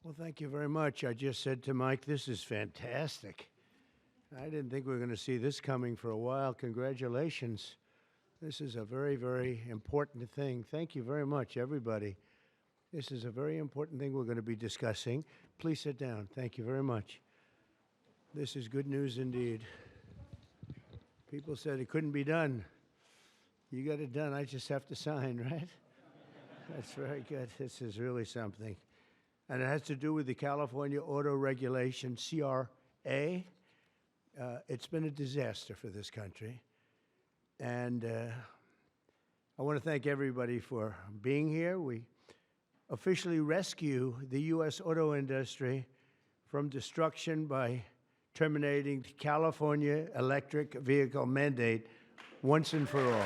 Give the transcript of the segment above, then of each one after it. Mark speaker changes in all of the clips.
Speaker 1: Well, thank you very much. I just said to Mike, this is fantastic. I didn't think we were going to see this coming for a while. Congratulations. This is a very, very important thing. Thank you very much, everybody. This is a very important thing we're going to be discussing. Please sit down. Thank you very much. This is good news indeed. People said it couldn't be done. You got it done. I just have to sign, right? That's very good. This is really something. And it has to do with the California Auto Regulation, CRA. It's been a disaster for this country. And I want to thank everybody for being here. We officially rescue the U.S. auto industry from destruction by terminating the California electric vehicle mandate once and for all.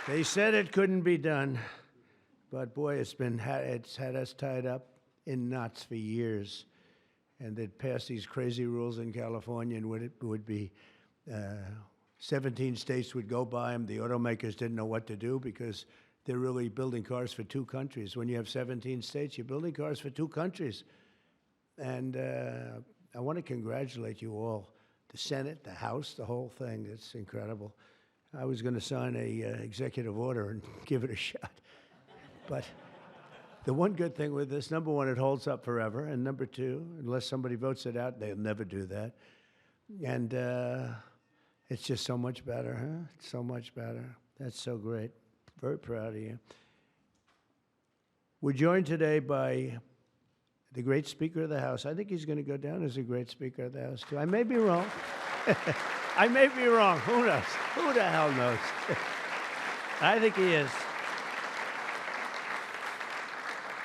Speaker 1: They said it couldn't be done, but boy, it's had us tied up in knots for years. And they'd pass these crazy rules in California, and it would be 17 states would go by them. The automakers didn't know what to do because they're really building cars for two countries. When you have 17 states, you're building cars for two countries. And I want to congratulate you all, the Senate, the House, the whole thing. It's incredible. I was going to sign a executive order and give it a shot. But the one good thing with this, number one, it holds up forever. And number two, unless somebody votes it out, they'll never do that. And it's just so much better, huh? It's so much better. That's so great. Very proud of you. We're joined today by the great Speaker of the House. I think he's going to go down as a great Speaker of the House, too. I may be wrong. I may be wrong. Who knows? Who the hell knows? I think he is.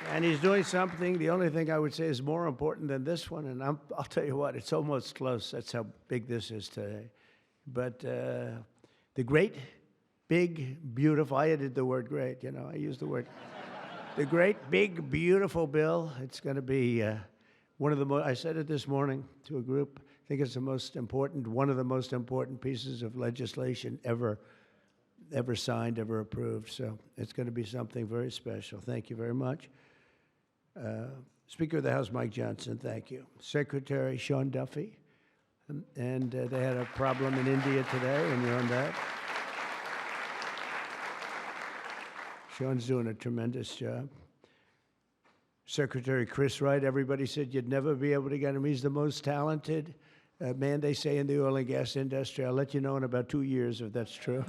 Speaker 1: And he's doing something, the only thing I would say is more important than this one, and I'll tell you what, it's almost close. That's how big this is today. But the great, big, beautiful, I added the word great, I used the word. The great, big, beautiful bill, it's going to be one of the most, I said it this morning to a group, I think it's one of the most important pieces of legislation ever signed, ever approved. So it's going to be something very special. Thank you very much. Speaker of the House, Mike Johnson, thank you. Secretary Sean Duffy, and they had a problem in India today, and you're on that. Sean's doing a tremendous job. Secretary Chris Wright, everybody said you'd never be able to get him. He's the most talented man, they say, in the oil and gas industry. I'll let you know in about 2 years if that's true.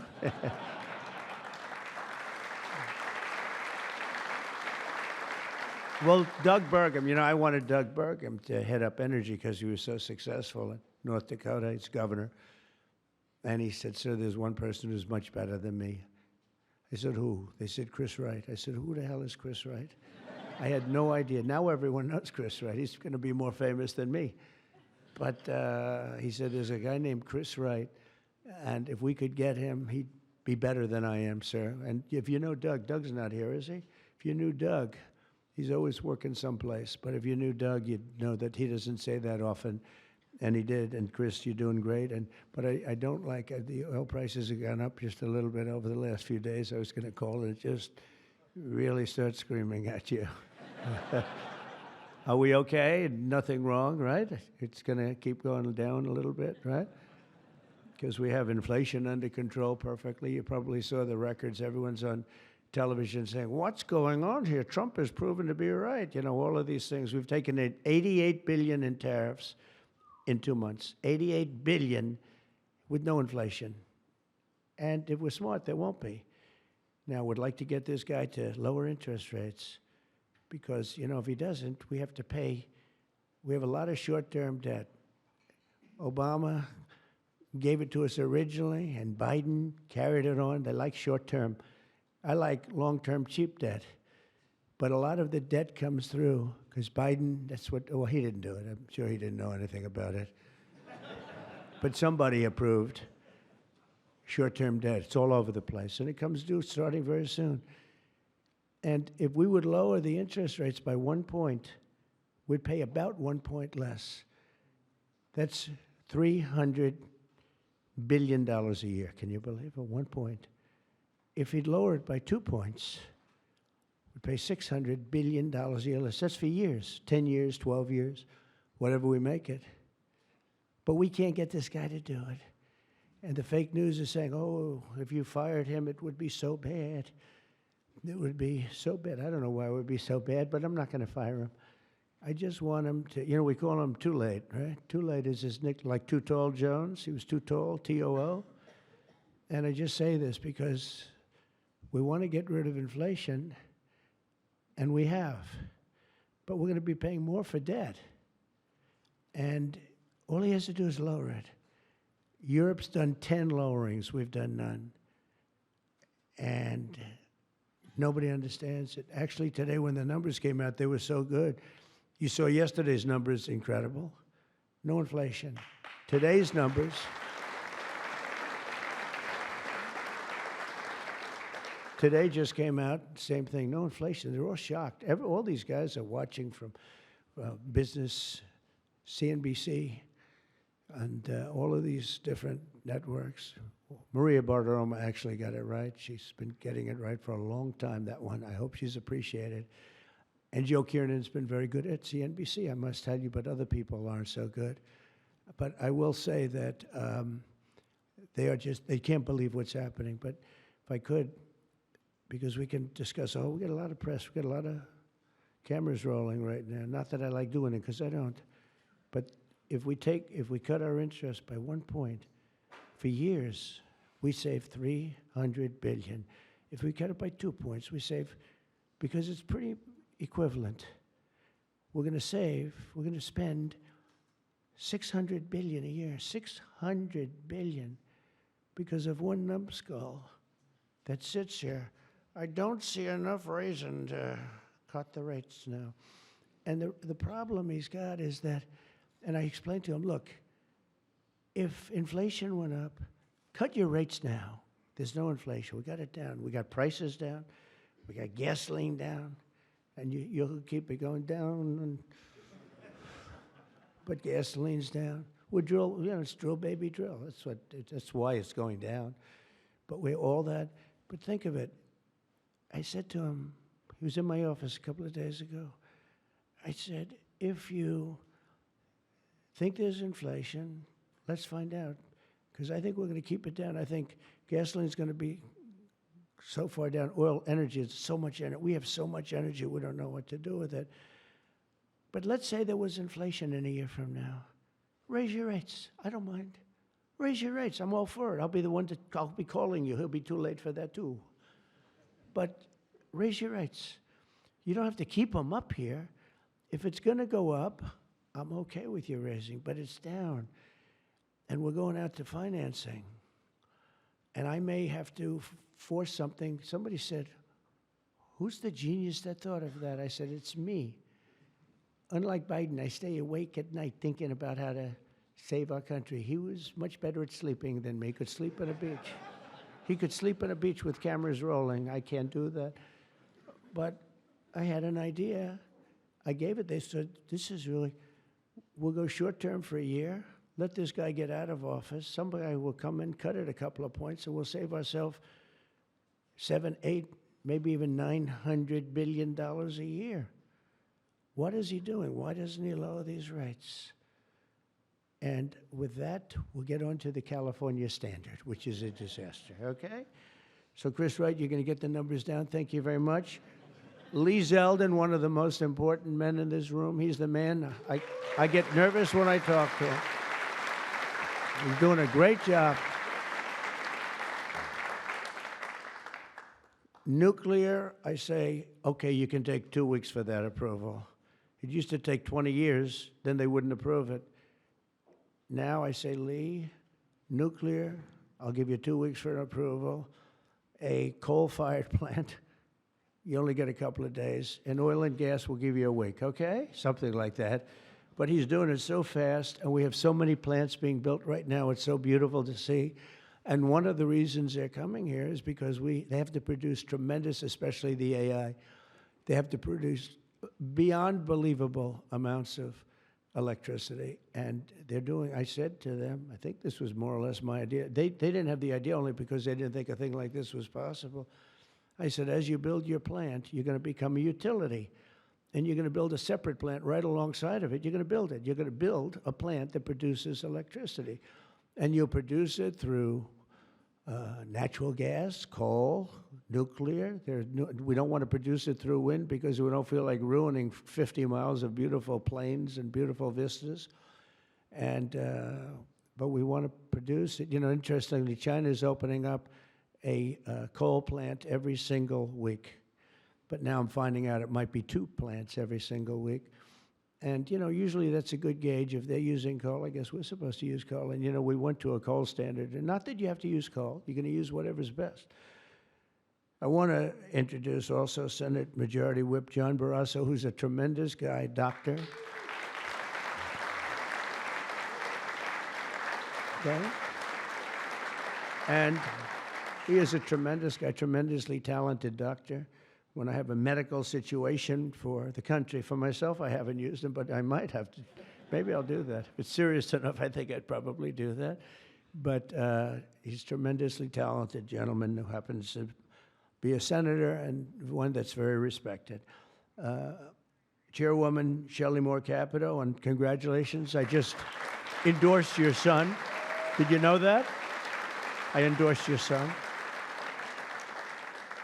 Speaker 1: Well, Doug Burgum, I wanted Doug Burgum to head up energy because he was so successful in North Dakota. He's governor. And he said, sir, there's one person who's much better than me. I said, who? They said, Chris Wright. I said, who the hell is Chris Wright? I had no idea. Now everyone knows Chris Wright. He's going to be more famous than me. But he said, there's a guy named Chris Wright, and if we could get him, he'd be better than I am, sir. And if you know Doug, Doug's not here, is he? If you knew Doug, he's always working someplace. But if you knew Doug, you'd know that he doesn't say that often. And he did. And Chris, you're doing great. But I don't like the oil prices have gone up just a little bit over the last few days. I was going to call it just really start screaming at you. Are we okay? Nothing wrong, right? It's going to keep going down a little bit, right? Because we have inflation under control perfectly. You probably saw the records. Everyone's on television saying, what's going on here? Trump has proven to be right. All of these things. We've taken in $88 billion in tariffs in 2 months. $88 billion with no inflation. And if we're smart, there won't be. Now, we'd like to get this guy to lower interest rates because, if he doesn't, we have to pay. We have a lot of short-term debt. Obama gave it to us originally, and Biden carried it on. They like short-term. I like long-term cheap debt. But a lot of the debt comes through because Biden, he didn't do it. I'm sure he didn't know anything about it. But somebody approved. short-term debt. It's all over the place, and it comes due starting very soon. And if we would lower the interest rates by 1 point, we'd pay about 1 point less. That's $300 billion a year. Can you believe it? 1 point. If he'd lower it by 2 points, we'd pay $600 billion a year less. That's for years, 10 years, 12 years, whatever we make it. But we can't get this guy to do it. And the fake news is saying, oh, if you fired him, it would be so bad. It would be so bad. I don't know why it would be so bad, but I'm not going to fire him. I just want him to, we call him Too Late, right? Too Late is his nickname, like Too Tall Jones. He was too tall, T-O-O. And I just say this because we want to get rid of inflation, and we have. But we're going to be paying more for debt. And all he has to do is lower it. Europe's done 10 lowerings. We've done none. And nobody understands it. Actually, today when the numbers came out, they were so good. You saw yesterday's numbers, incredible. No inflation. Today's numbers. Today just came out, same thing, no inflation. They're all shocked. All these guys are watching from business, CNBC, and all of these different networks. Maria Bartiromo actually got it right. She's been getting it right for a long time, that one. I hope she's appreciated. And Joe Kiernan's been very good at CNBC, I must tell you, but other people aren't so good. But I will say that they can't believe what's happening. But if I could, because we can discuss, we get a lot of press, we get a lot of cameras rolling right now. Not that I like doing it, because I don't. But if we cut our interest by 1 point, for years, we save $300 billion. If we cut it by 2 points, we save, because it's pretty equivalent. We're going to spend $600 billion a year, $600 billion, because of one numbskull that sits here. I don't see enough reason to cut the rates now. And the problem he's got is that, and I explained to him, look, if inflation went up, cut your rates now. There's no inflation. We got it down. We got prices down. We got gasoline down. And you'll keep it going down. But gasoline's down. We drill, it's drill, baby, drill. That's why it's going down. But all that. But think of it. I said to him, he was in my office a couple of days ago. I said, if you think there's inflation, let's find out, because I think we're going to keep it down. I think gasoline's going to be so far down. Oil, energy, it's so much energy. We have so much energy, we don't know what to do with it. But let's say there was inflation in a year from now. Raise your rates. I don't mind. Raise your rates. I'm all for it. I'll be calling you. He'll be too late for that too. But raise your rates. You don't have to keep them up here. If it's going to go up, I'm okay with you raising, but it's down. And we're going out to financing. And I may have to force something. Somebody said, who's the genius that thought of that? I said, it's me. Unlike Biden, I stay awake at night thinking about how to save our country. He was much better at sleeping than me. He could sleep on a beach. He could sleep on a beach with cameras rolling. I can't do that. But I had an idea. I gave it. They said, this is really, we'll go short term for a year. Let this guy get out of office. Somebody will come in, cut it a couple of points, and we'll save ourselves $7, $8, maybe even $900 billion a year. What is he doing? Why doesn't he lower these rates? And with that, we'll get on to the California standard, which is a disaster, okay? So, Chris Wright, you're going to get the numbers down. Thank you very much. Lee Zeldin, one of the most important men in this room. He's the man. I get nervous when I talk to him. He's doing a great job. Nuclear, I say, okay, you can take 2 weeks for that approval. It used to take 20 years, then they wouldn't approve it. Now I say, Lee, nuclear, I'll give you 2 weeks for an approval. A coal-fired plant, you only get a couple of days. And oil and gas will give you a week, okay? Something like that. But he's doing it so fast, and we have so many plants being built right now. It's so beautiful to see. And one of the reasons they're coming here is because they have to produce tremendous, especially the AI, they have to produce beyond believable amounts of electricity. And they're doing, I said to them, I think this was more or less my idea. They didn't have the idea only because they didn't think a thing like this was possible. I said, as you build your plant, you're going to become a utility. And you're going to build a separate plant right alongside of it. You're going to build it. You're going to build a plant that produces electricity. And you'll produce it through natural gas, coal, nuclear. We don't want to produce it through wind because we don't feel like ruining 50 miles of beautiful plains and beautiful vistas. And but we want to produce it. You know, interestingly, China is opening up a coal plant every single week. But now I'm finding out it might be 2 plants every single week. And, you know, usually that's a good gauge. If they're using coal, I guess we're supposed to use coal. And, you know, we went to a coal standard. And not that you have to use coal. You're going to use whatever's best. I want to introduce also Senate Majority Whip John Barrasso, who's a tremendous guy, doctor. Okay? And he is a tremendous guy, tremendously talented doctor. When I have a medical situation for the country, for myself, I haven't used him, but I might have to. Maybe I'll do that. If it's serious enough, I think I'd probably do that. But he's a tremendously talented gentleman who happens to be a senator and one that's very respected. Chairwoman Shelley Moore Capito, and congratulations. I just endorsed your son. Did you know that? I endorsed your son.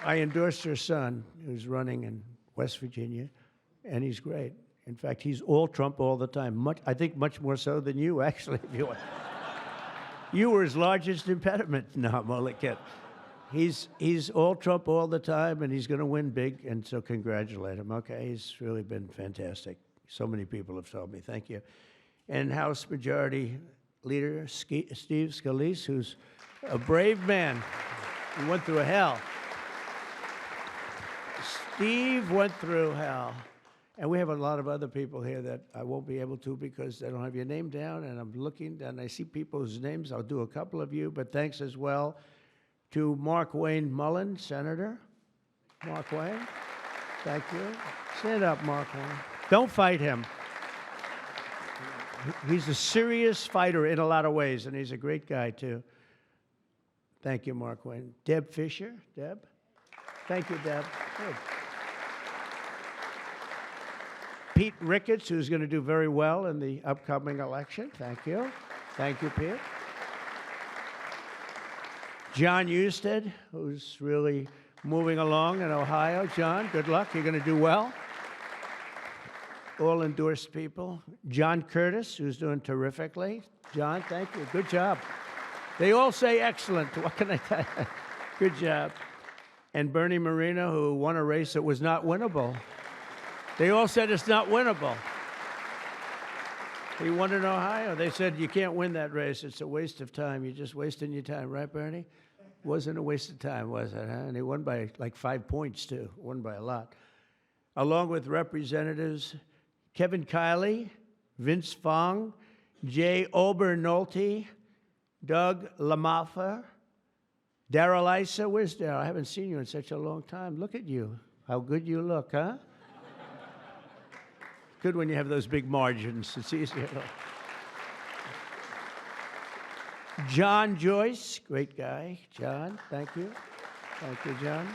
Speaker 1: I endorsed your son, who's running in West Virginia, and he's great. In fact, he's all Trump all the time. I think much more so than you, actually. If you want. You were his largest impediment. No, I'm only kidding. He's all Trump all the time, and he's going to win big, and so congratulate him. Okay, he's really been fantastic. So many people have told me. Thank you. And House Majority Leader Steve Scalise, who's a brave man. He went through hell. Steve went through hell. And we have a lot of other people here that I won't be able to because they don't have your name down, and I'm looking, and I see people's names. I'll do a couple of you, but thanks as well to Mark Wayne Mullen, Senator. Mark Wayne, thank you. Stand up, Mark Wayne. Don't fight him. He's a serious fighter in a lot of ways, and he's a great guy, too. Thank you, Mark Wayne. Deb Fisher. Deb? Thank you, Deb. Good. Pete Ricketts, who's going to do very well in the upcoming election. Thank you. Thank you, Pete. John Husted, who's really moving along in Ohio. John, good luck. You're going to do well. All endorsed people. John Curtis, who's doing terrifically. John, thank you. Good job. They all say excellent. What can I tell you? Good job. And Bernie Moreno, who won a race that was not winnable. They all said it's not winnable. He won in Ohio. They said, you can't win that race. It's a waste of time. You're just wasting your time. Right, Bernie? Wasn't a waste of time, was it? Huh? And he won by like 5 points, too. Won by a lot. Along with Representatives Kevin Kiley, Vince Fong, Jay Obernolte, Doug Lamaffa, Darrell Issa. Where's Darrell? I haven't seen you in such a long time. Look at you. How good you look, huh? Good when you have those big margins. It's easier. John Joyce, great guy. John, thank you. Thank you, John.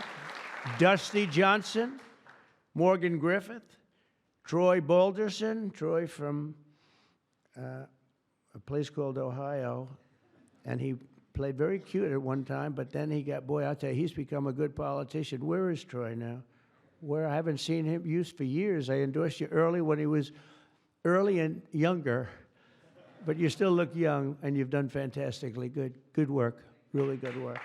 Speaker 1: Dusty Johnson, Morgan Griffith, Troy Balderson, Troy from a place called Ohio, and he played very cute at one time, but then he got, boy, I'll tell you, he's become a good politician. Where is Troy now? Where I haven't seen him used for years. I endorsed you early when he was early and younger, but you still look young, and you've done fantastically good. Good work, really good work.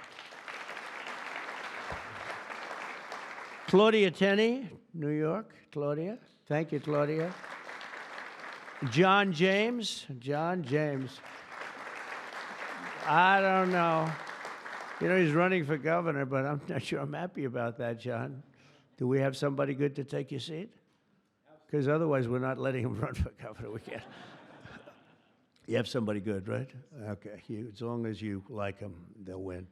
Speaker 1: Claudia Tenney, New York. Claudia, thank you, Claudia. John James, John James. I don't know. You know, he's running for governor, but I'm not sure I'm happy about that, John. Do we have somebody good to take your seat? Because otherwise we're not letting him run for governor. We can't. You have somebody good, right? Okay, as long as you like them, they'll win.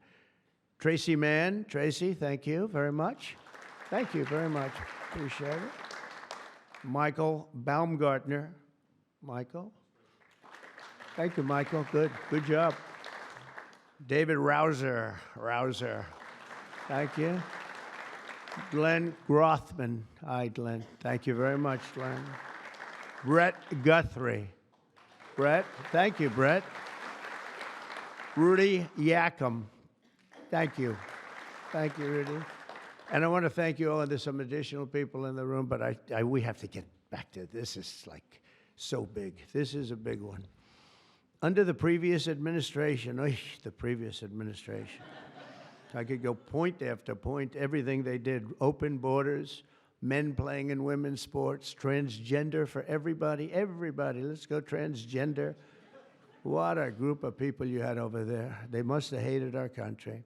Speaker 1: Tracy Mann. Tracy, thank you very much. Thank you very much. Appreciate it. Michael Baumgartner. Michael. Thank you, Michael. Good job. David Rouser. Thank you. Glenn Grothman. Hi, Glenn. Thank you very much, Glenn. Brett Guthrie. Brett. Thank you, Brett. Rudy Yackham. Thank you. Thank you, Rudy. And I want to thank you all. And there's some additional people in the room, but we have to get back to this. Is like so big. This is a big one. Under the previous administration, I could go point after point, everything they did, open borders, men playing in women's sports, transgender for everybody, let's go transgender. What a group of people you had over there. They must have hated our country.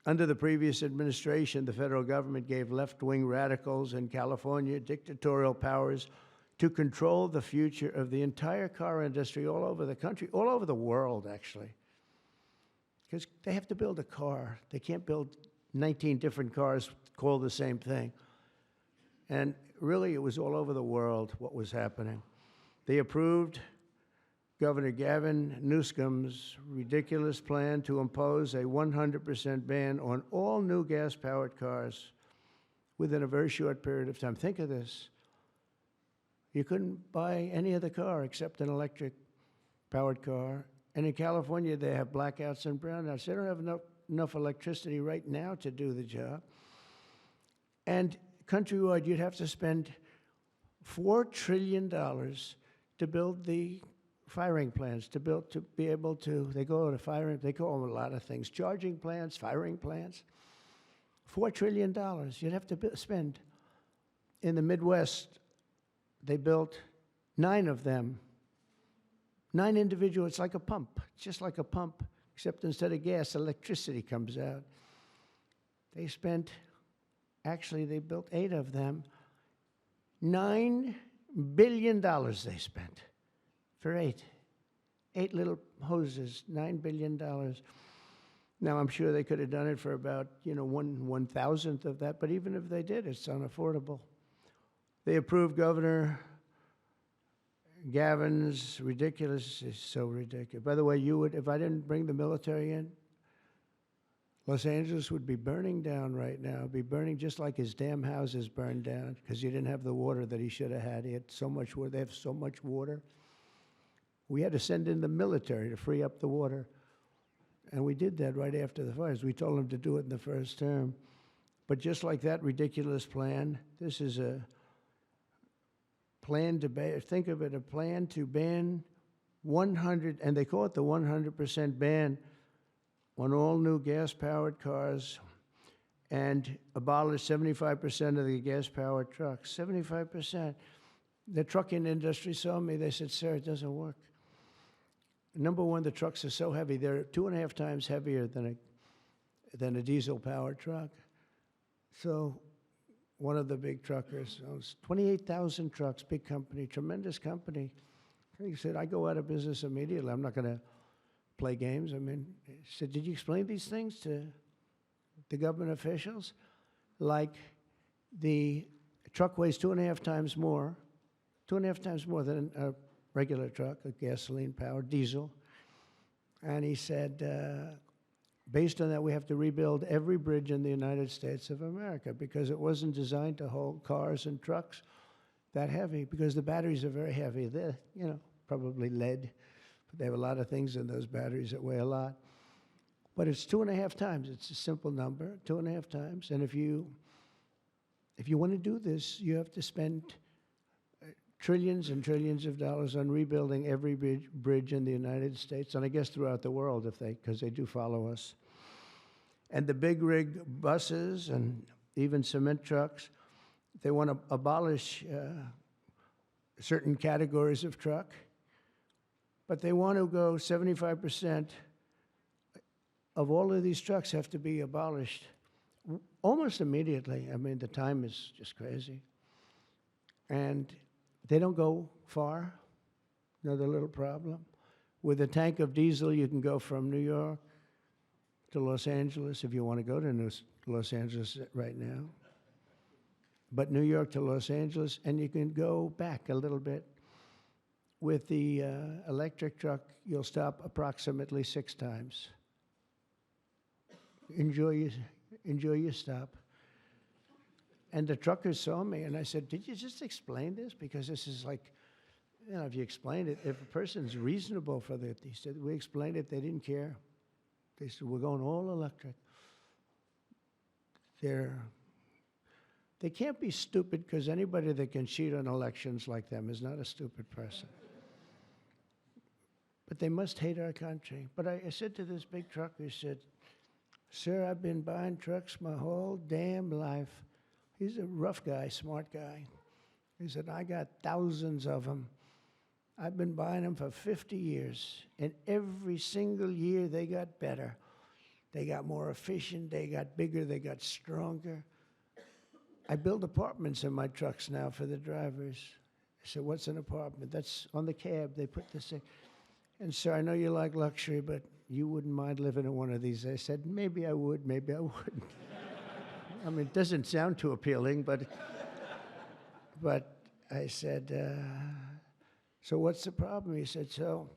Speaker 1: Under the previous administration, the federal government gave left-wing radicals in California dictatorial powers to control the future of the entire car industry all over the country, all over the world, actually. Because they have to build a car. They can't build 19 different cars called the same thing. And really, it was all over the world what was happening. They approved Governor Gavin Newsom's ridiculous plan to impose a 100% ban on all new gas-powered cars within a very short period of time. Think of this. You couldn't buy any other car except an electric-powered car. And in California, they have blackouts and brownouts. They don't have enough electricity right now to do the job. And countrywide, you'd have to spend $4 trillion to build the firing plants, to be able to, they call them a lot of things, charging plants, firing plants. $4 trillion you'd have to spend. In the Midwest, they built 9 of them. 9 individual, it's like a pump, just like a pump, except instead of gas, electricity comes out. They built 8 of them. $9 billion they spent for 8 little hoses, $9 billion. Now, I'm sure they could have done it for about, 1/1000th of that, but even if they did, it's unaffordable. They approved Governor Gavin's ridiculous, is so ridiculous. By the way, if I didn't bring the military in, Los Angeles would be burning down right now. It'd be burning just like his damn houses burned down because he didn't have the water that he should have had. He had so much water. They have so much water. We had to send in the military to free up the water. And we did that right after the fires. We told them to do it in the first term. But just like that ridiculous plan, this is a plan to ban, think of it, a plan to ban 100, and they call it the 100% ban on all new gas-powered cars and abolish 75% of the gas-powered trucks. 75%. The trucking industry saw me. They said, sir, it doesn't work. Number one, the trucks are so heavy. They're 2.5 times heavier than a diesel-powered truck. So one of the big truckers owns 28,000 trucks, big company, tremendous company. He said, I go out of business immediately. I'm not going to play games. He said, did you explain these things to the government officials? Like the truck weighs 2.5 times more than a regular truck, a gasoline-powered diesel. And he said, based on that, we have to rebuild every bridge in the United States of America because it wasn't designed to hold cars and trucks that heavy because the batteries are very heavy. They're, probably lead. But they have a lot of things in those batteries that weigh a lot. But it's 2.5 times. It's a simple number, 2.5 times. And if you want to do this, you have to spend trillions and trillions of dollars on rebuilding every bridge in the United States, and I guess throughout the world, because they do follow us. And the big rig buses and even cement trucks, they want to abolish certain categories of truck, but they want to go 75% of all of these trucks have to be abolished almost immediately. The time is just crazy. And they don't go far. Another little problem. With a tank of diesel, you can go from New York to Los Angeles if you want to go to Los Angeles right now. But New York to Los Angeles, and you can go back a little bit. With the electric truck, you'll stop approximately 6 times. Enjoy your stop. And the truckers saw me, and I said, did you just explain this? Because this is like, you know, if you explain it, if a person's reasonable for that, he said, we explained it, they didn't care. They said, we're going all electric. They can't be stupid, because anybody that can cheat on elections like them is not a stupid person. But they must hate our country. But I said to this big trucker, he said, sir, I've been buying trucks my whole damn life. He's a rough guy, smart guy. He said, I got thousands of them. I've been buying them for 50 years, and every single year they got better. They got more efficient, they got bigger, they got stronger. I build apartments in my trucks now for the drivers. I said, what's an apartment? That's on the cab. They put this in. And sir, I know you like luxury, but you wouldn't mind living in one of these. I said, maybe I would, maybe I wouldn't. I mean, it doesn't sound too appealing, but I said, so what's the problem? He said, so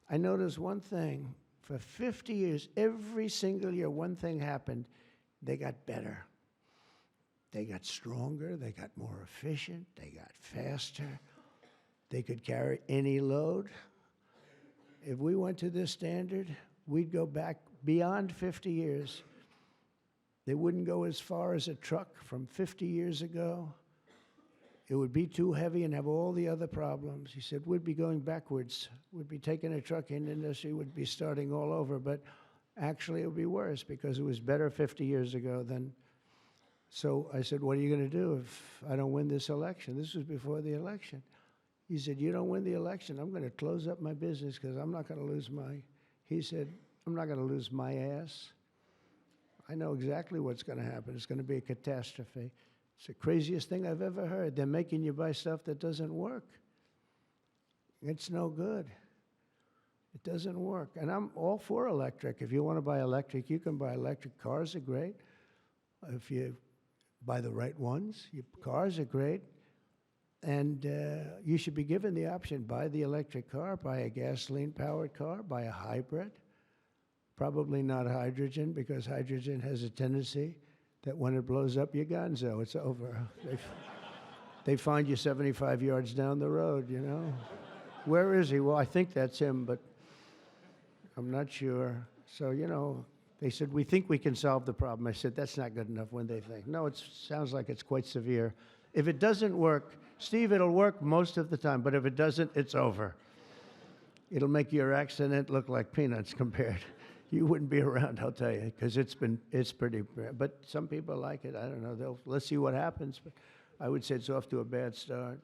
Speaker 1: I noticed one thing. For 50 years, every single year, one thing happened. They got better. They got stronger. They got more efficient. They got faster. They could carry any load. If we went to this standard, we'd go back beyond 50 years. They wouldn't go as far as a truck from 50 years ago. It would be too heavy and have all the other problems. He said, we'd be going backwards. We'd be taking a trucking industry, would be starting all over, but actually it would be worse because it was better 50 years ago than. So I said, what are you going to do if I don't win this election? This was before the election. He said, you don't win the election, I'm going to close up my business because I'm not going to lose he said, I'm not going to lose my ass. I know exactly what's going to happen. It's going to be a catastrophe. It's the craziest thing I've ever heard. They're making you buy stuff that doesn't work. It's no good. It doesn't work. And I'm all for electric. If you want to buy electric, you can buy electric. Cars are great. If you buy the right ones, cars are great. And you should be given the option, buy the electric car, buy a gasoline-powered car, buy a hybrid. Probably not hydrogen, because hydrogen has a tendency that when it blows up, you're gonzo. It's over. They find you 75 yards down the road, you know. Where is he? Well, I think that's him, but I'm not sure. So, you know, they said, we think we can solve the problem. I said, that's not good enough when they think. No, it sounds like it's quite severe. If it doesn't work, Steve, it'll work most of the time, but if it doesn't, it's over. It'll make your accident look like peanuts compared. You wouldn't be around, I'll tell you, because it's pretty bad. But some people like it. I don't know. Let's see what happens. But I would say it's off to a bad start.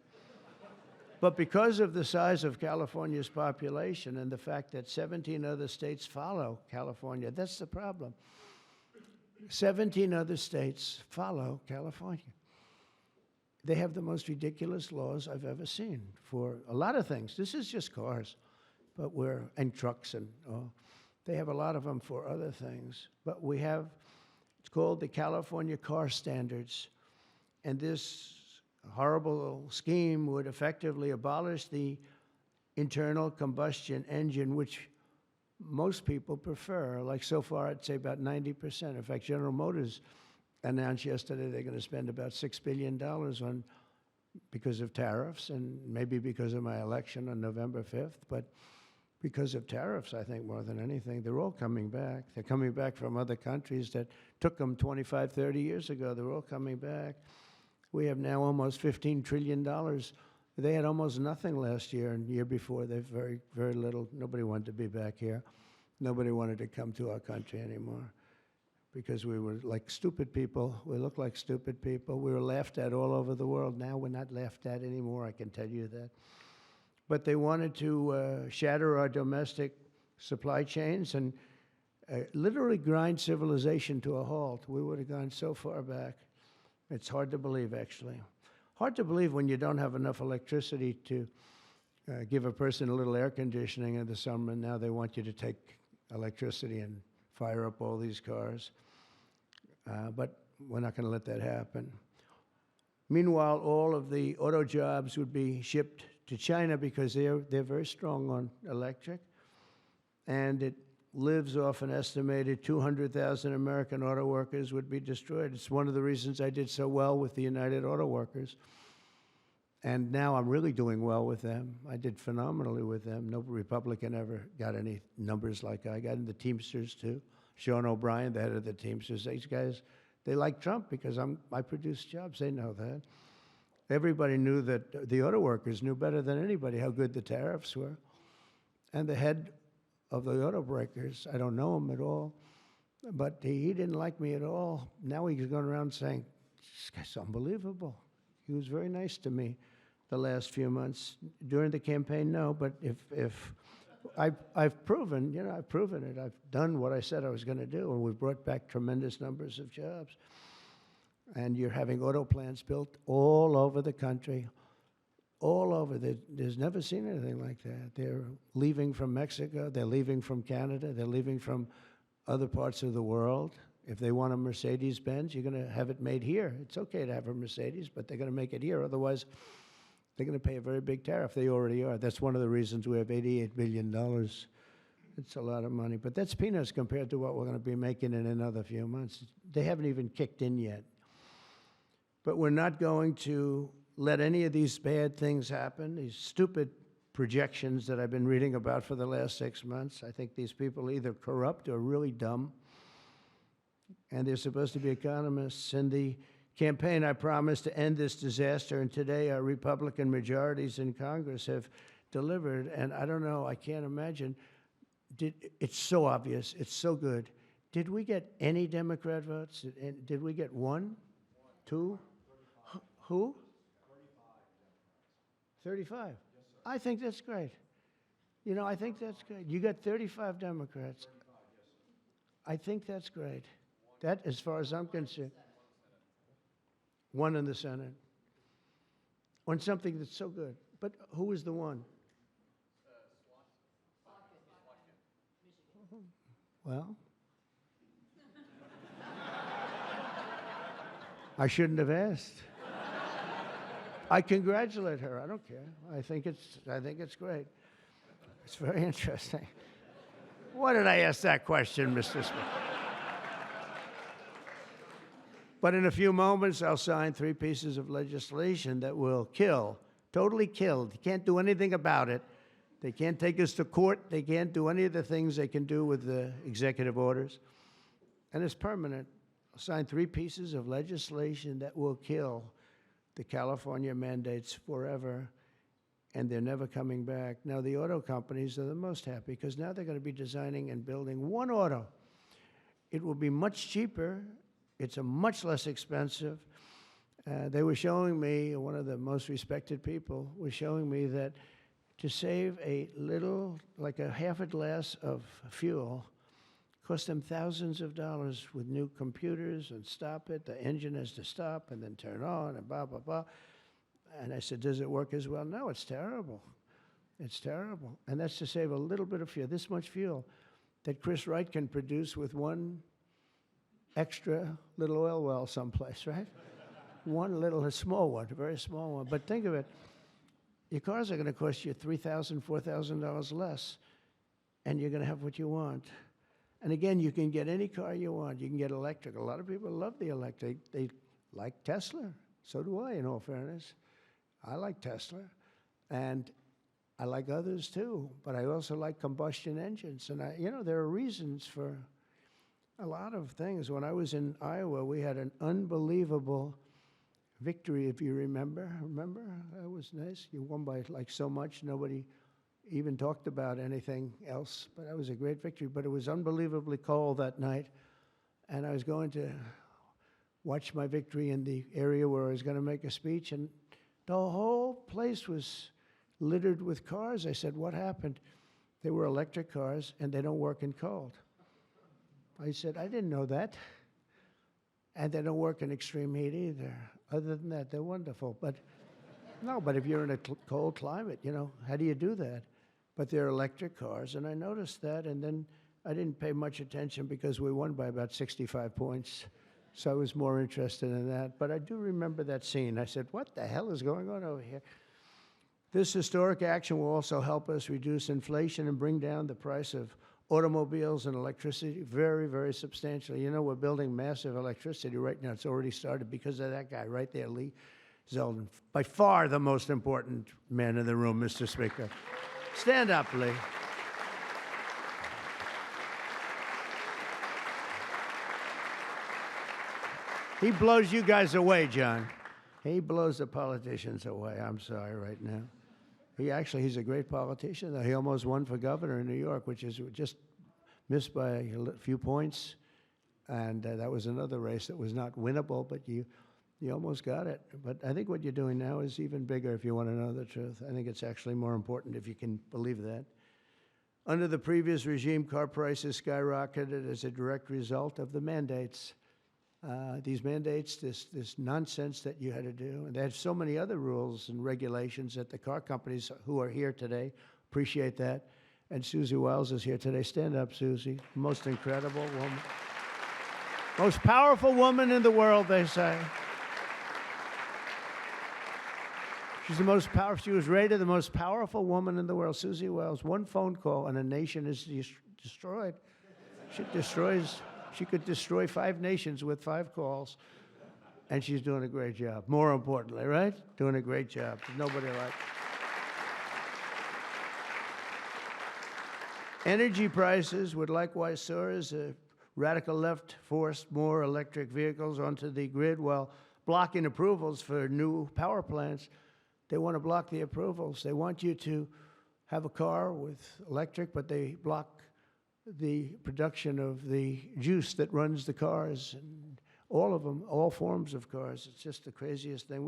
Speaker 1: But because of the size of California's population and the fact that 17 other states follow California, that's the problem. 17 other states follow California. They have the most ridiculous laws I've ever seen for a lot of things. This is just cars, but and trucks and they have a lot of them for other things. But we have, it's called the California Car Standards. And this horrible scheme would effectively abolish the internal combustion engine, which most people prefer. Like so far, I'd say about 90%. In fact, General Motors announced yesterday they're going to spend about $6 billion because of tariffs, and maybe because of my election on November 5th. But because of tariffs, I think, more than anything. They're all coming back. They're coming back from other countries that took them 25, 30 years ago. They're all coming back. We have now almost $15 trillion. They had almost nothing last year, and the year before, they've very, very little. Nobody wanted to be back here. Nobody wanted to come to our country anymore because we were like stupid people. We looked like stupid people. We were laughed at all over the world. Now we're not laughed at anymore, I can tell you that. But they wanted to shatter our domestic supply chains and literally grind civilization to a halt. We would have gone so far back. It's hard to believe, actually. Hard to believe when you don't have enough electricity to give a person a little air conditioning in the summer, and now they want you to take electricity and fire up all these cars. But we're not going to let that happen. Meanwhile, all of the auto jobs would be shipped to China because they're very strong on electric, and it lives off an estimated 200,000 American auto workers would be destroyed. It's one of the reasons I did so well with the United Auto Workers. And now I'm really doing well with them. I did phenomenally with them. No Republican ever got any numbers like I got in the Teamsters, too. Sean O'Brien, the head of the Teamsters, these guys, they like Trump because I produce jobs. They know that. Everybody knew that, the auto workers knew better than anybody how good the tariffs were. And the head of the auto breakers, I don't know him at all, but he didn't like me at all. Now he's going around saying, this guy's unbelievable. He was very nice to me the last few months. During the campaign, no, but if I've proven, I've proven it. I've done what I said I was going to do, and we've brought back tremendous numbers of jobs. And you're having auto plants built all over the country, all over. There's never seen anything like that. They're leaving from Mexico. They're leaving from Canada. They're leaving from other parts of the world. If they want a Mercedes-Benz, you're going to have it made here. It's okay to have a Mercedes, but they're going to make it here. Otherwise, they're going to pay a very big tariff. They already are. That's one of the reasons we have $88 billion. It's a lot of money. But that's peanuts compared to what we're going to be making in another few months. They haven't even kicked in yet. But we're not going to let any of these bad things happen, these stupid projections that I've been reading about for the last 6 months. I think these people are either corrupt or really dumb. And they're supposed to be economists. In the campaign, I promised to end this disaster, and today our Republican majorities in Congress have delivered. And I don't know, I can't imagine. It's so obvious. It's so good. Did we get any Democrat votes? Did we get one? Two? Who? 35. Yes, sir. I think that's great. I think that's great. You got 35 Democrats. 35, yes, sir. I think that's great. That, as far as I'm concerned, one in the Senate. On something that's so good. But who is the one? Well, I shouldn't have asked. I congratulate her. I don't care. I think it's great. It's very interesting. Why did I ask that question, Mr. Smith? But in a few moments, I'll sign 3 pieces of legislation that will kill, totally kill. You can't do anything about it. They can't take us to court. They can't do any of the things they can do with the executive orders. And it's permanent. I'll sign 3 pieces of legislation that will kill the California mandates forever, and they're never coming back. Now, the auto companies are the most happy because now they're going to be designing and building one auto. It will be much cheaper. It's a much less expensive. They were showing me, one of the most respected people was showing me that to save a little, like a half a glass of fuel, cost them thousands of dollars with new computers and stop it. The engine has to stop and then turn on and blah, blah, blah. And I said, does it work as well? No, it's terrible. It's terrible. And that's to save a little bit of fuel, this much fuel that Chris Wright can produce with one extra little oil well someplace, right? One little, a small one, a very small one. But think of it. Your cars are going to cost you $3,000, $4,000 less, and you're going to have what you want. And again, you can get any car you want. You can get electric. A lot of people love the electric. They like Tesla. So do I, in all fairness. I like Tesla. And I like others, too. But I also like combustion engines. And, there are reasons for a lot of things. When I was in Iowa, we had an unbelievable victory, if you remember. Remember? That was nice. You won by, so much. Nobody even talked about anything else, but that was a great victory. But it was unbelievably cold that night, and I was going to watch my victory in the area where I was going to make a speech, and the whole place was littered with cars. I said, what happened? They were electric cars, and they don't work in cold. I said, I didn't know that. And they don't work in extreme heat either. Other than that, they're wonderful. But No, but if you're in a cold climate, you know, how do you do that? But they're electric cars, and I noticed that, and then I didn't pay much attention because we won by about 65 points. So I was more interested in that. But I do remember that scene. I said, what the hell is going on over here? This historic action will also help us reduce inflation and bring down the price of automobiles and electricity very, very substantially. You know, we're building massive electricity right now. It's already started because of that guy right there, Lee Zeldin. By far the most important man in the room, Mr. Speaker. Stand up, Lee. He blows you guys away, John. He blows the politicians away. I'm sorry right now. He's a great politician. He almost won for governor in New York, which is just missed by a few points. And that was another race that was not winnable, but you almost got it. But I think what you're doing now is even bigger if you want to know the truth. I think it's actually more important if you can believe that. Under the previous regime, car prices skyrocketed as a direct result of the mandates. These mandates, this nonsense that you had to do. And they had so many other rules and regulations that the car companies who are here today appreciate that. And Susie Wiles is here today. Stand up, Susie. Most incredible woman. Most powerful woman in the world, they say. She's the most powerful. She was rated the most powerful woman in the world. Susie Wiles. One phone call and a nation is destroyed. She could destroy 5 nations with 5 calls, and she's doing a great job. More importantly, right? Doing a great job. There's nobody like. Energy prices would likewise soar as a radical left forced more electric vehicles onto the grid while blocking approvals for new power plants. They want to block the approvals. They want you to have a car with electric, but they block the production of the juice that runs the cars, and all of them, all forms of cars. It's just the craziest thing.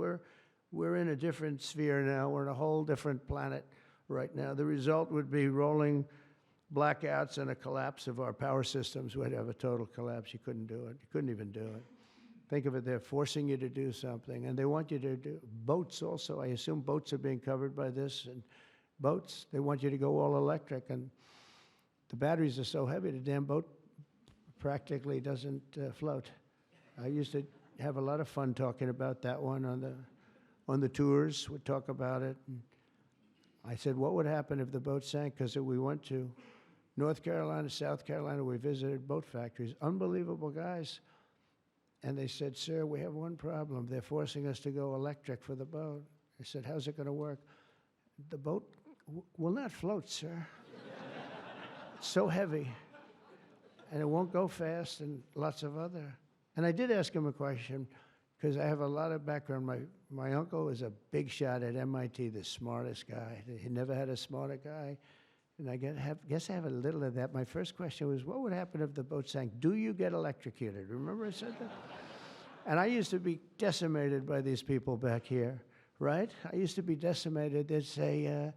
Speaker 1: We're in a different sphere now. We're in a whole different planet right now. The result would be rolling blackouts and a collapse of our power systems. We'd have a total collapse. You couldn't do it. You couldn't even do it. Think of it, they're forcing you to do something, and they want you to do boats also. I assume boats are being covered by this, and boats, they want you to go all electric, and the batteries are so heavy, the damn boat practically doesn't float. I used to have a lot of fun talking about that one on the tours. We'd talk about it. And I said, what would happen if the boat sank? Because we went to North Carolina, South Carolina. We visited boat factories. Unbelievable guys. And they said, sir, we have one problem. They're forcing us to go electric for the boat. I said, how's it going to work? The boat will not float, sir. It's so heavy, and it won't go fast, and lots of other. And I did ask him a question, because I have a lot of background. My uncle was a big shot at MIT, the smartest guy. He never had a smarter guy. And I guess I have a little of that. My first question was, what would happen if the boat sank? Do you get electrocuted? Remember I said that? And I used to be decimated by these people back here, right? I used to be decimated. They'd say,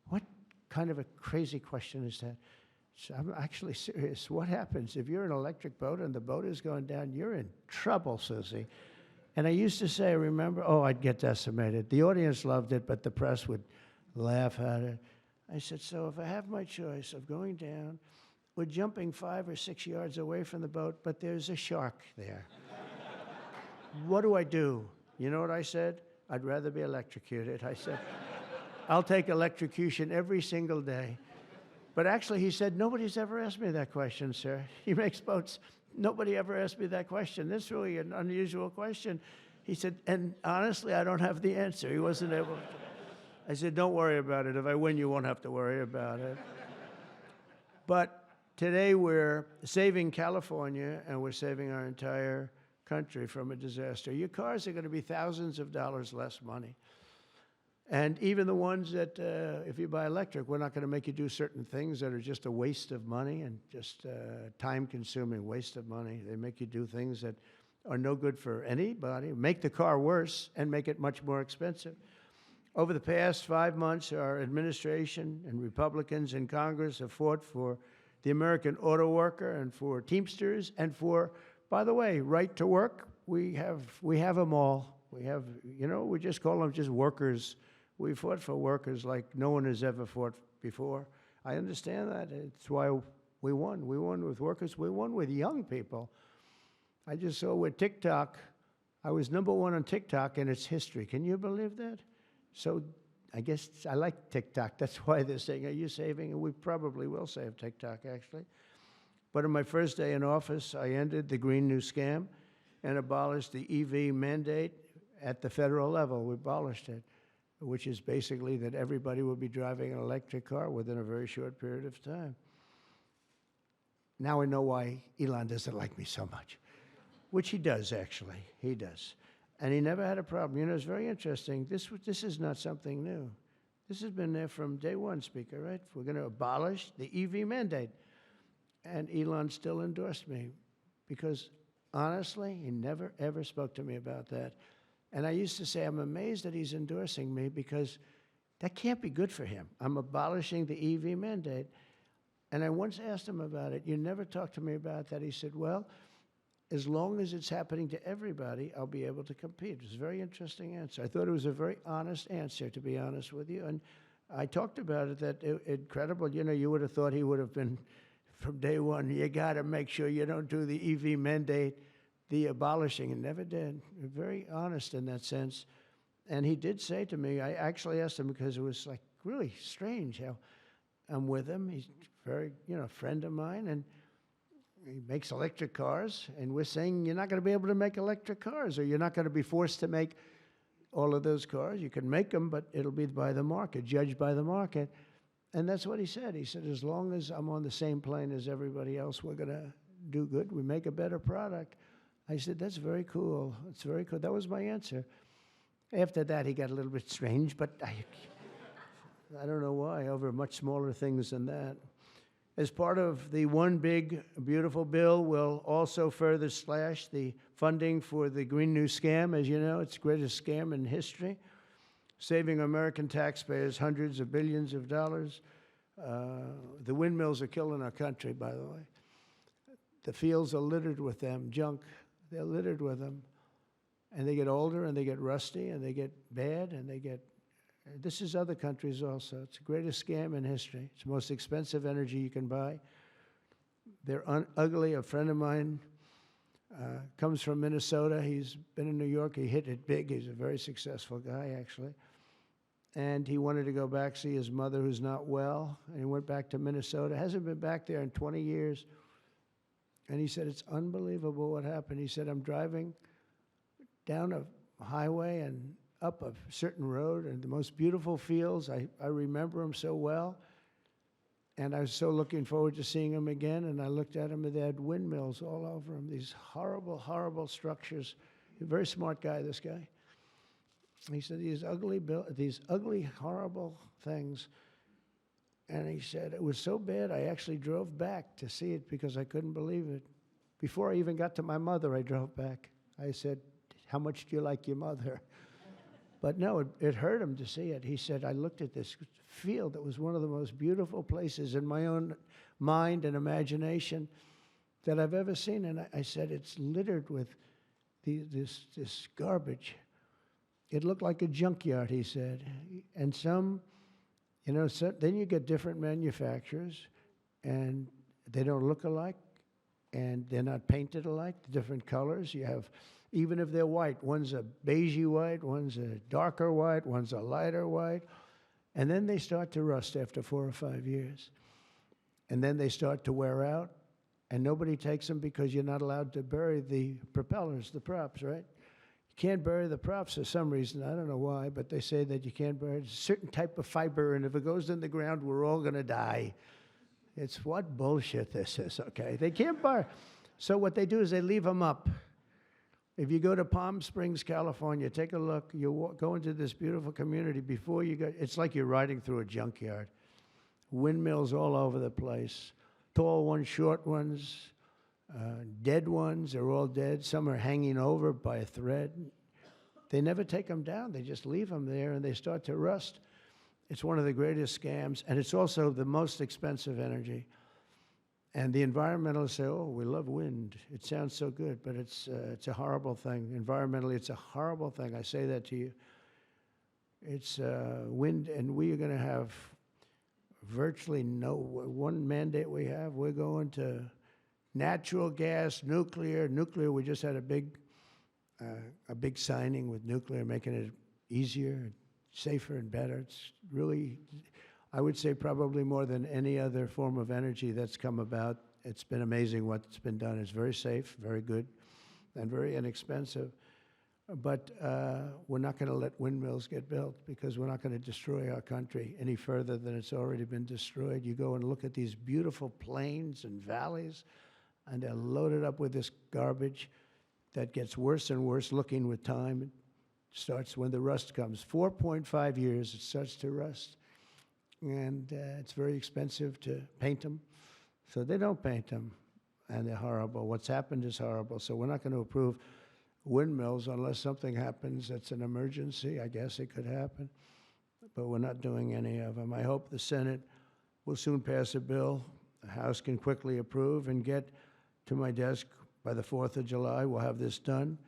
Speaker 1: what kind of a crazy question is that? So I'm actually serious. What happens if you're an electric boat and the boat is going down? You're in trouble, Susie. And I used to say, remember, I'd get decimated. The audience loved it, but the press would laugh at it. I said, so if I have my choice of going down or jumping 5 or 6 yards away from the boat, but there's a shark there, what do I do? You know what I said? I'd rather be electrocuted. I said, I'll take electrocution every single day. But actually, he said, nobody's ever asked me that question, sir. He makes boats. Nobody ever asked me that question. This is really an unusual question. He said, and honestly, I don't have the answer. He wasn't able to. I said, don't worry about it. If I win, you won't have to worry about it. But today we're saving California, and we're saving our entire country from a disaster. Your cars are going to be thousands of dollars less money. And even the ones that, if you buy electric, we're not going to make you do certain things that are just a waste of money and just time-consuming waste of money. They make you do things that are no good for anybody, make the car worse, and make it much more expensive. Over the past 5 months, our administration and Republicans in Congress have fought for the American auto worker and for Teamsters and for, by the way, right to work. We have them all. We have, we just call them just workers. We fought for workers like no one has ever fought before. I understand that. It's why we won. We won with workers. We won with young people. I just saw with TikTok, I was #1 on TikTok in its history. Can you believe that? So I guess I like TikTok. That's why they're saying, are you saving? And we probably will save TikTok, actually. But on my first day in office, I ended the Green New Scam and abolished the EV mandate at the federal level. We abolished it, which is basically that everybody will be driving an electric car within a very short period of time. Now I know why Elon doesn't like me so much, which he does, actually. He does. And he never had a problem. It's very interesting. This is not something new. This has been there from day one, Speaker, right? We're going to abolish the EV mandate. And Elon still endorsed me because, honestly, he never, ever spoke to me about that. And I used to say, I'm amazed that he's endorsing me because that can't be good for him. I'm abolishing the EV mandate. And I once asked him about it. You never talked to me about that. He said, well, as long as it's happening to everybody, I'll be able to compete. It was a very interesting answer. I thought it was a very honest answer, to be honest with you. And I talked about it, that incredible. You would have thought he would have been, from day one, you got to make sure you don't do the EV mandate, the abolishing, and never did. Very honest in that sense. And he did say to me, I actually asked him because it was like really strange how I'm with him. He's very, a friend of mine, and he makes electric cars, and we're saying you're not going to be able to make electric cars, or you're not going to be forced to make all of those cars. You can make them, but it'll be by the market, judged by the market. And that's what he said. He said, as long as I'm on the same plane as everybody else, we're going to do good. We make a better product. I said, that's very cool. It's very cool. That was my answer. After that, he got a little bit strange, but I don't know why, over much smaller things than that. As part of the One Big Beautiful Bill, we'll also further slash the funding for the Green New Scam. As you know, it's the greatest scam in history, saving American taxpayers hundreds of billions of dollars. The windmills are killing our country, by the way. The fields are littered with them, junk. They're littered with them. And they get older, and they get rusty, and they get bad, and they get... This is other countries also. It's the greatest scam in history. It's the most expensive energy you can buy. They're ugly. A friend of mine comes from Minnesota. He's been in New York. He hit it big. He's a very successful guy, actually. And he wanted to go back, see his mother who's not well. And he went back to Minnesota. Hasn't been back there in 20 years. And he said, it's unbelievable what happened. He said, I'm driving down a highway and up a certain road, and the most beautiful fields. I remember them so well. And I was so looking forward to seeing them again. And I looked at them, and they had windmills all over them, these horrible, horrible structures. A very smart guy, this guy. He said, these ugly, horrible things. And he said, it was so bad, I actually drove back to see it because I couldn't believe it. Before I even got to my mother, I drove back. I said, how much do you like your mother? But no, it hurt him to see it. He said, I looked at this field that was one of the most beautiful places in my own mind and imagination that I've ever seen. And I said, it's littered with this garbage. It looked like a junkyard, he said. And some, then you get different manufacturers, and they don't look alike, and they're not painted alike, different colors. You have... Even if they're white, one's a beigey white, one's a darker white, one's a lighter white. And then they start to rust after 4 or 5 years. And then they start to wear out, and nobody takes them because you're not allowed to bury the propellers, the props, right? You can't bury the props for some reason. I don't know why, but they say that you can't bury a certain type of fiber, and if it goes in the ground, we're all going to die. It's what bullshit this is, okay? They can't bury. So what they do is they leave them up. If you go to Palm Springs, California, take a look. You go into this beautiful community. Before you go, it's like you're riding through a junkyard. Windmills all over the place. Tall ones, short ones, dead ones. They're all dead. Some are hanging over by a thread. They never take them down. They just leave them there, and they start to rust. It's one of the greatest scams, and it's also the most expensive energy. And the environmentalists say, oh, we love wind. It sounds so good, but it's a horrible thing. Environmentally, it's a horrible thing. I say that to you. It's wind, and we are going to have virtually no, one mandate we have, we're going to natural gas, nuclear. Nuclear, we just had a big signing with nuclear, making it easier, safer, and better. It's really, I would say, probably more than any other form of energy that's come about. It's been amazing what's been done. It's very safe, very good, and very inexpensive. But we're not going to let windmills get built because we're not going to destroy our country any further than it's already been destroyed. You go and look at these beautiful plains and valleys, and they're loaded up with this garbage that gets worse and worse looking with time. It starts when the rust comes. 4.5 years, it starts to rust. And it's very expensive to paint them. So they don't paint them, and they're horrible. What's happened is horrible. So we're not going to approve windmills unless something happens that's an emergency. I guess it could happen. But we're not doing any of them. I hope the Senate will soon pass a bill the House can quickly approve and get to my desk by the 4th of July. We'll have this done.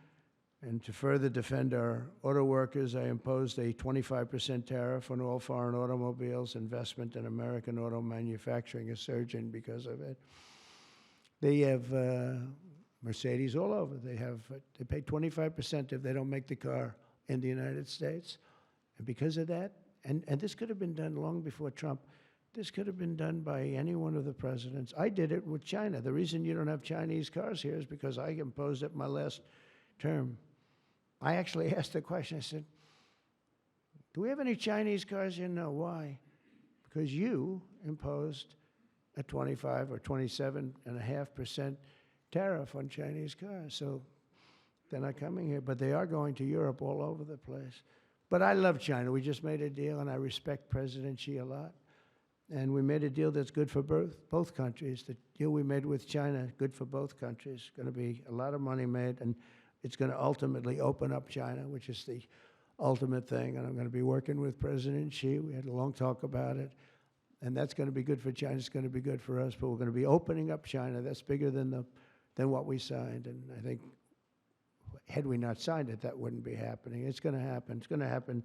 Speaker 1: And to further defend our auto workers, I imposed a 25% tariff on all foreign automobiles. Investment in American auto manufacturing is surging because of it. They have Mercedes all over. They pay 25% if they don't make the car in the United States. And because of that, and this could have been done long before Trump. This could have been done by any one of the presidents. I did it with China. The reason you don't have Chinese cars here is because I imposed it my last term. I actually asked the question. I said, do we have any Chinese cars here? No. Why? Because you imposed a 25 or 27.5% tariff on Chinese cars. So they're not coming here, but they are going to Europe all over the place. But I love China. We just made a deal, and I respect President Xi a lot. And we made a deal that's good for both countries. The deal we made with China, good for both countries. Going to be a lot of money made, and it's going to ultimately open up China, which is the ultimate thing. And I'm going to be working with President Xi. We had a long talk about it. And that's going to be good for China. It's going to be good for us. But we're going to be opening up China. That's bigger than what we signed. And I think had we not signed it, that wouldn't be happening. It's going to happen. It's going to happen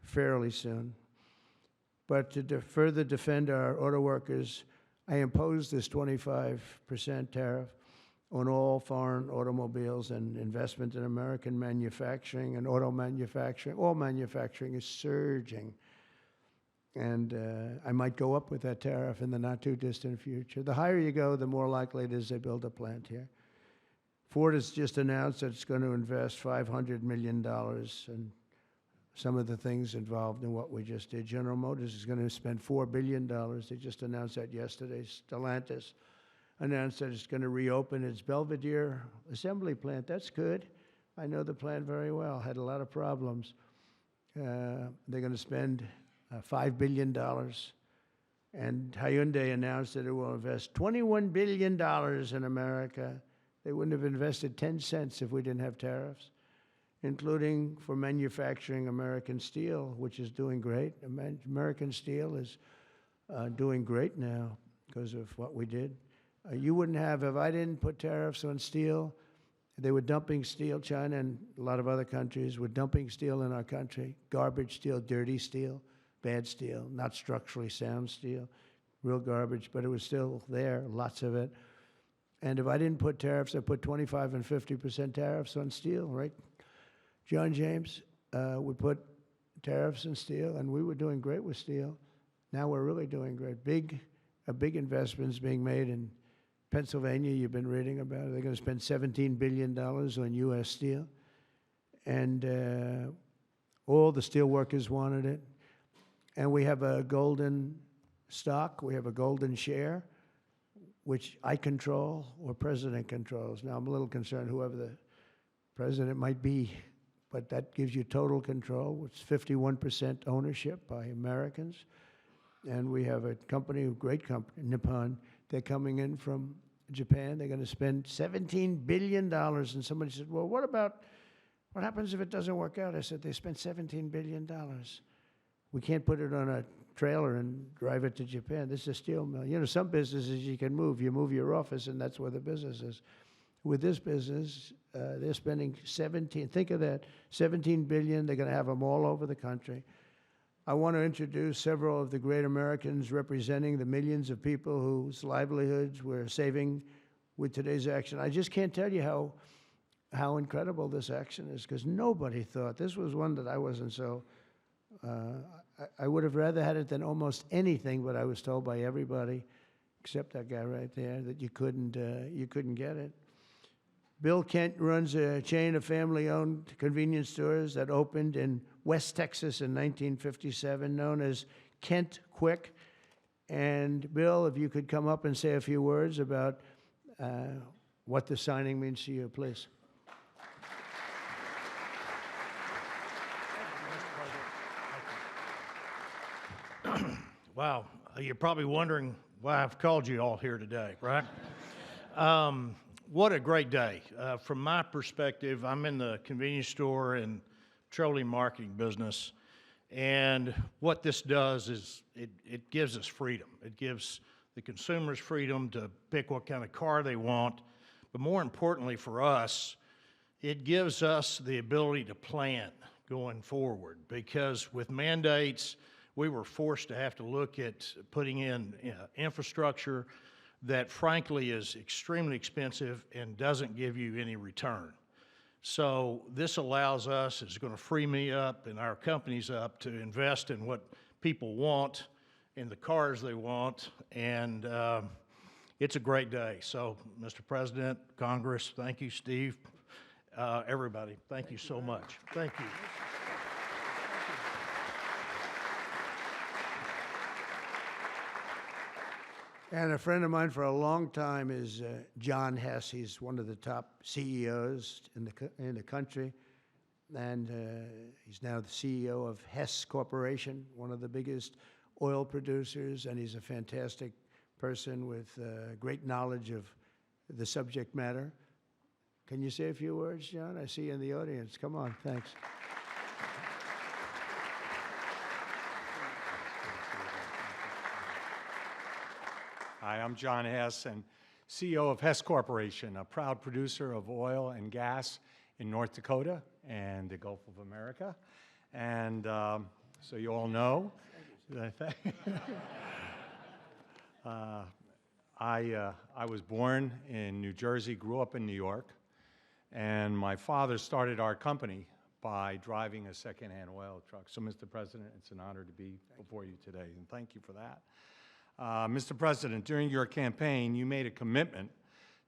Speaker 1: fairly soon. But to further defend our auto workers, I imposed this 25% tariff on all foreign automobiles and investment in American manufacturing and auto manufacturing. All manufacturing is surging. And I might go up with that tariff in the not-too-distant future. The higher you go, the more likely it is they build a plant here. Ford has just announced that it's going to invest $500 million in some of the things involved in what we just did. General Motors is going to spend $4 billion. They just announced that yesterday. Stellantis announced that it's going to reopen its Belvidere assembly plant. That's good. I know the plant very well. Had a lot of problems. They're going to spend $5 billion. And Hyundai announced that it will invest $21 billion in America. They wouldn't have invested 10 cents if we didn't have tariffs, including for manufacturing American steel, which is doing great. American steel is doing great now because of what we did. You wouldn't have, if I didn't put tariffs on steel, they were dumping steel. China and a lot of other countries were dumping steel in our country. Garbage steel, dirty steel, bad steel, not structurally sound steel, real garbage, but it was still there, lots of it. And if I didn't put tariffs, I put 25 and 50% tariffs on steel, right? John James would put tariffs on steel, and we were doing great with steel. Now we're really doing great. A big investment is being made in Pennsylvania. You've been reading about it. They're going to spend $17 billion on U.S. steel. And all the steel workers wanted it. And we have a golden stock. We have a golden share, which I control or President controls. Now, I'm a little concerned whoever the president might be, but that gives you total control. It's 51% ownership by Americans. And we have a company, a great company, Nippon. They're coming in from Japan. They're going to spend $17 billion. And somebody said, well, what happens if it doesn't work out? I said, they spent $17 billion. We can't put it on a trailer and drive it to Japan. This is a steel mill. You know, some businesses you can move. You move your office, and that's where the business is. With this business, they're spending 17, think of that, 17 billion. They're going to have them all over the country. I want to introduce several of the great Americans representing the millions of people whose livelihoods we're saving with today's action. I just can't tell you how incredible this action is, because nobody thought. This was one that I wasn't so, I would have rather had it than almost anything, but I was told by everybody, except that guy right there, that you couldn't get it. Bill Kent runs a chain of family-owned convenience stores that opened in West Texas in 1957, known as Kent Quick. And Bill, if you could come up and say a few words about what the signing means to you, please.
Speaker 2: Wow, you're probably wondering why I've called you all here today, right? What a great day. From my perspective, I'm in the convenience store and petroleum marketing business, and what this does is it gives us freedom. It gives the consumers freedom to pick what kind of car they want, but more importantly for us, it gives us the ability to plan going forward, because with mandates, we were forced to have to look at putting in infrastructure that frankly is extremely expensive and doesn't give you any return. So this allows us, it's going to free me up and our companies up to invest in what people want, in the cars they want, and it's a great day. So, Mr. President, Congress, thank you, Steve, everybody, thank you so much. Thank you.
Speaker 1: And a friend of mine for a long time is John Hess. He's one of the top CEOs in the country, and he's now the CEO of Hess Corporation, one of the biggest oil producers, and he's a fantastic person with great knowledge of the subject matter. Can you say a few words, John? I see you in the audience. Come on, thanks.
Speaker 3: Hi, I'm John Hess, and CEO of Hess Corporation, a proud producer of oil and gas in North Dakota and the Gulf of America. And so you all know, I was born in New Jersey, grew up in New York, and my father started our company by driving a secondhand oil truck. So, Mr. President, it's an honor to be before you today, and thank you for that. Mr. President, during your campaign, you made a commitment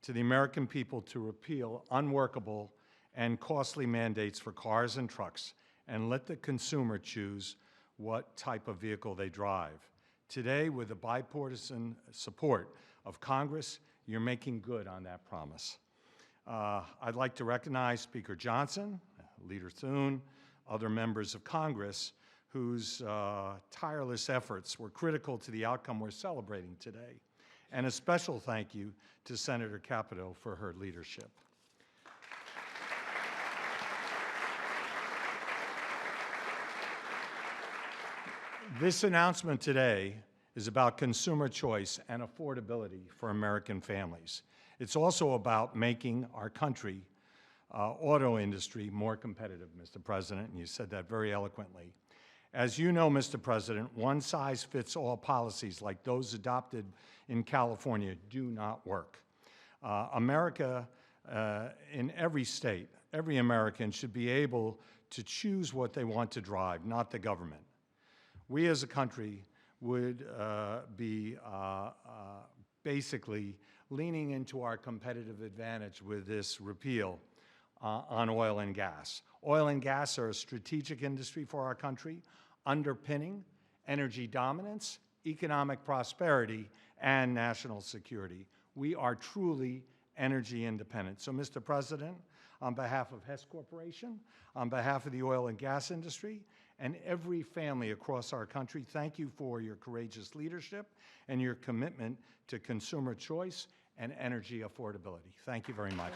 Speaker 3: to the American people to repeal unworkable and costly mandates for cars and trucks and let the consumer choose what type of vehicle they drive. Today, with the bipartisan support of Congress, you're making good on that promise. I'd like to recognize Speaker Johnson, Leader Thune, other members of Congress whose tireless efforts were critical to the outcome we're celebrating today. And a special thank you to Senator Capito for her leadership. This announcement today is about consumer choice and affordability for American families. It's also about making our country, auto industry, more competitive, Mr. President, and you said that very eloquently. As you know, Mr. President, one-size-fits-all policies like those adopted in California do not work. America, in every state, every American should be able to choose what they want to drive, not the government. We as a country would be basically leaning into our competitive advantage with this repeal on oil and gas. Oil and gas are a strategic industry for our country, underpinning energy dominance, economic prosperity, and national security. We are truly energy independent. So, Mr. President, on behalf of Hess Corporation, on behalf of the oil and gas industry, and every family across our country, thank you for your courageous leadership and your commitment to consumer choice and energy affordability. Thank you very much.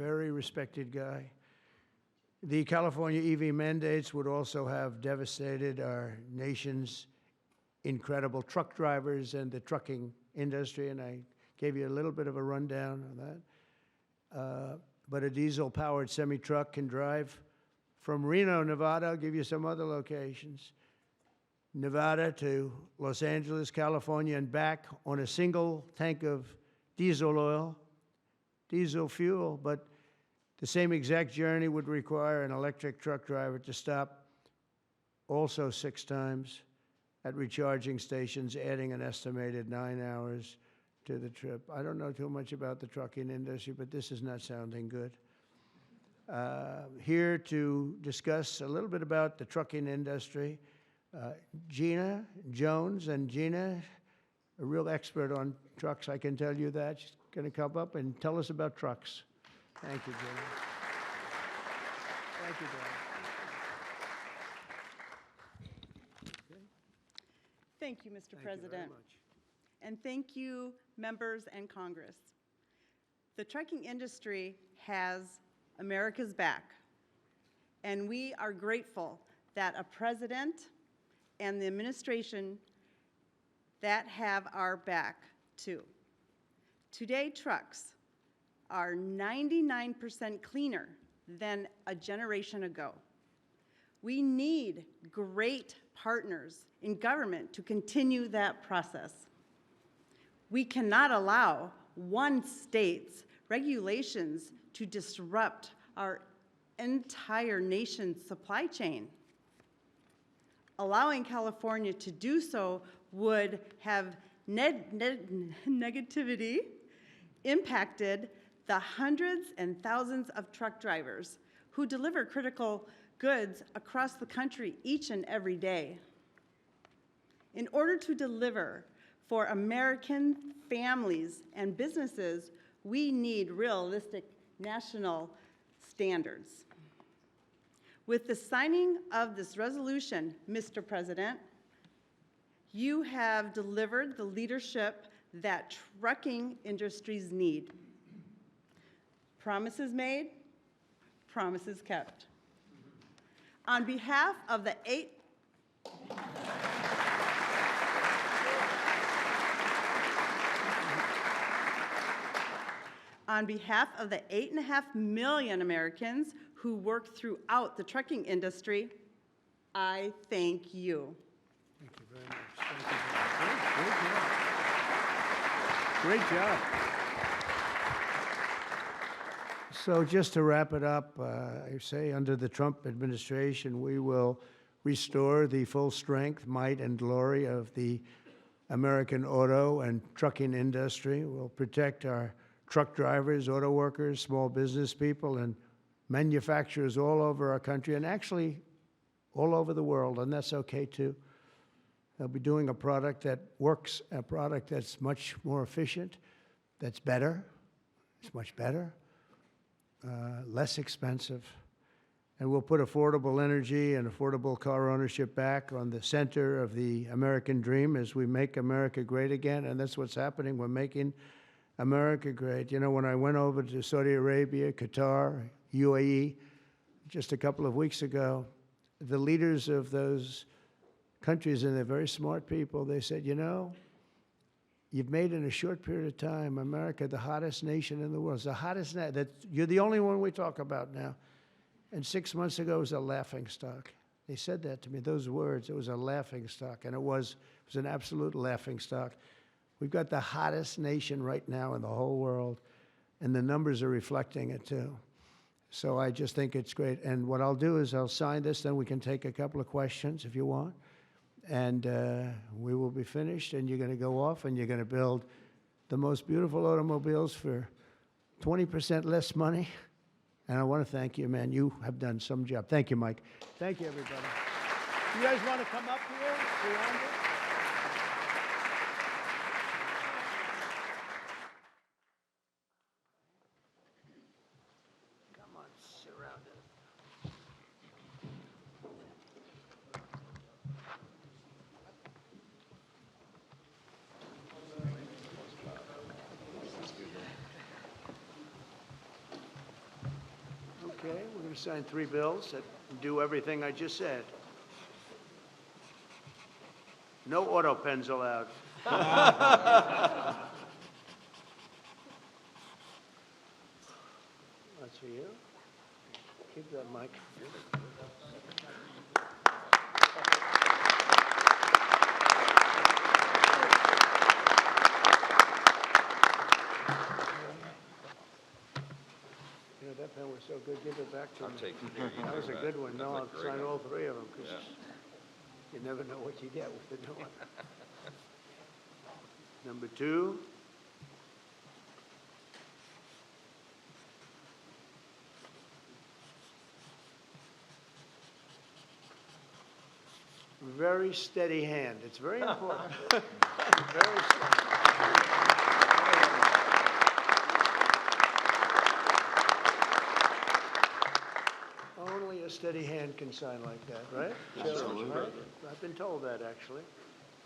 Speaker 1: very respected guy. The California EV mandates would also have devastated our nation's incredible truck drivers and the trucking industry, and I gave you a little bit of a rundown on that. But a diesel-powered semi-truck can drive from Reno, Nevada, I'll give you some other locations, Nevada to Los Angeles, California, and back on a single tank of diesel oil, diesel fuel, but the same exact journey would require an electric truck driver to stop also 6 times at recharging stations, adding an estimated 9 hours to the trip. I don't know too much about the trucking industry, but this is not sounding good. Here to discuss a little bit about the trucking industry, Gina Jones. And Gina, a real expert on trucks, I can tell you that. She's going to come up and tell us about trucks. Thank you, Gina. Thank you, Dad.
Speaker 4: Thank you, Mr.
Speaker 1: Thank you very
Speaker 4: President.
Speaker 1: much.
Speaker 4: And thank you, members and Congress. The trucking industry has America's back, and we are grateful that a president and the administration that have our back too. Today, trucks are 99% cleaner than a generation ago. We need great partners in government to continue that process. We cannot allow one state's regulations to disrupt our entire nation's supply chain. Allowing California to do so would have negativity impacted the hundreds and thousands of truck drivers who deliver critical goods across the country each and every day. In order to deliver for American families and businesses, we need realistic national standards. With the signing of this resolution, Mr. President, you have delivered the leadership that trucking industries need. Promises made, promises kept. On behalf of the On behalf of the 8.5 million Americans who work throughout the trucking industry, I thank you.
Speaker 1: Thank you very much. Thank you very much. Great job. So just to wrap it up, I say under the Trump administration, we will restore the full strength, might, and glory of the American auto and trucking industry. We'll protect our truck drivers, auto workers, small business people, and manufacturers all over our country, and actually all over the world, and that's okay too. They'll be doing a product that works, a product that's much more efficient, that's better, it's much better, less expensive, and we'll put affordable energy and affordable car ownership back on the center of the American dream as we make America great again, and that's what's happening. We're making America great. You know, when I went over to Saudi Arabia, Qatar, UAE, just a couple of weeks ago, the leaders of those countries, and they're very smart people, they said, you know, you've made in a short period of time America the hottest nation in the world. It's the hottest, you're the only one we talk about now. And 6 months ago, it was a laughingstock. They said that to me, those words, it was a laughingstock, and it was an absolute laughingstock. We've got the hottest nation right now in the whole world, and the numbers are reflecting it too. So I just think it's great. And what I'll do is I'll sign this, then we can take a couple of questions if you want. And we will be finished, and you're going to go off, and you're going to build the most beautiful automobiles for 20% less money. And I want to thank you, man. You have done some job. Thank you, Mike. Thank you, everybody. You guys want to come up here? Beyond it? Come on, surround it. going to sign 3 bills that do everything I just said. No auto pens allowed. That's for you. Keep that mic. You know, that pen was so good, give it back to me. That was a good one. No, I'll sign all 3 of them, because you never know what you get with the new one. Number 2. Very steady hand. It's very important. Very steady. Only a steady hand can sign like that, right? Absolutely. Right? I've been told that, actually.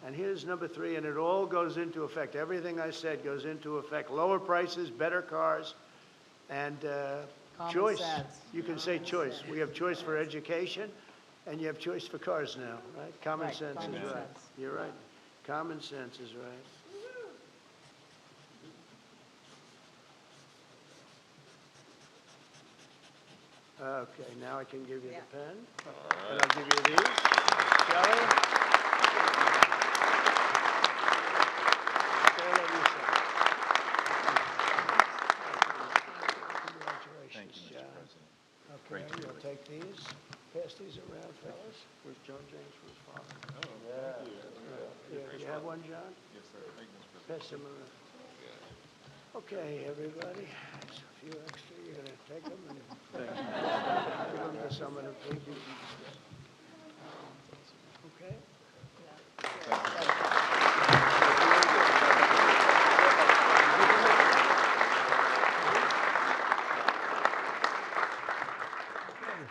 Speaker 1: And here's number 3, and it all goes into effect. Everything I said goes into effect. Lower prices, better cars, and choice.
Speaker 5: sense.
Speaker 1: You can say choice. We have choice for education, and you have choice for cars now, right? Common
Speaker 5: Right,
Speaker 1: sense
Speaker 5: common
Speaker 1: is right.
Speaker 5: sense.
Speaker 1: You're right. Common sense is right. Okay, now I can give you the pen. And I'll give you these. Shelley? Okay, let me sign. Congratulations, John. Okay, you'll take these. Pass these around, fellas. Where's John James for his father? Oh, thank you. You have one, John? Yes, sir. Pass them around. Okay, everybody. There's a few extra. You're going to take them and give them to someone who paid you. Okay?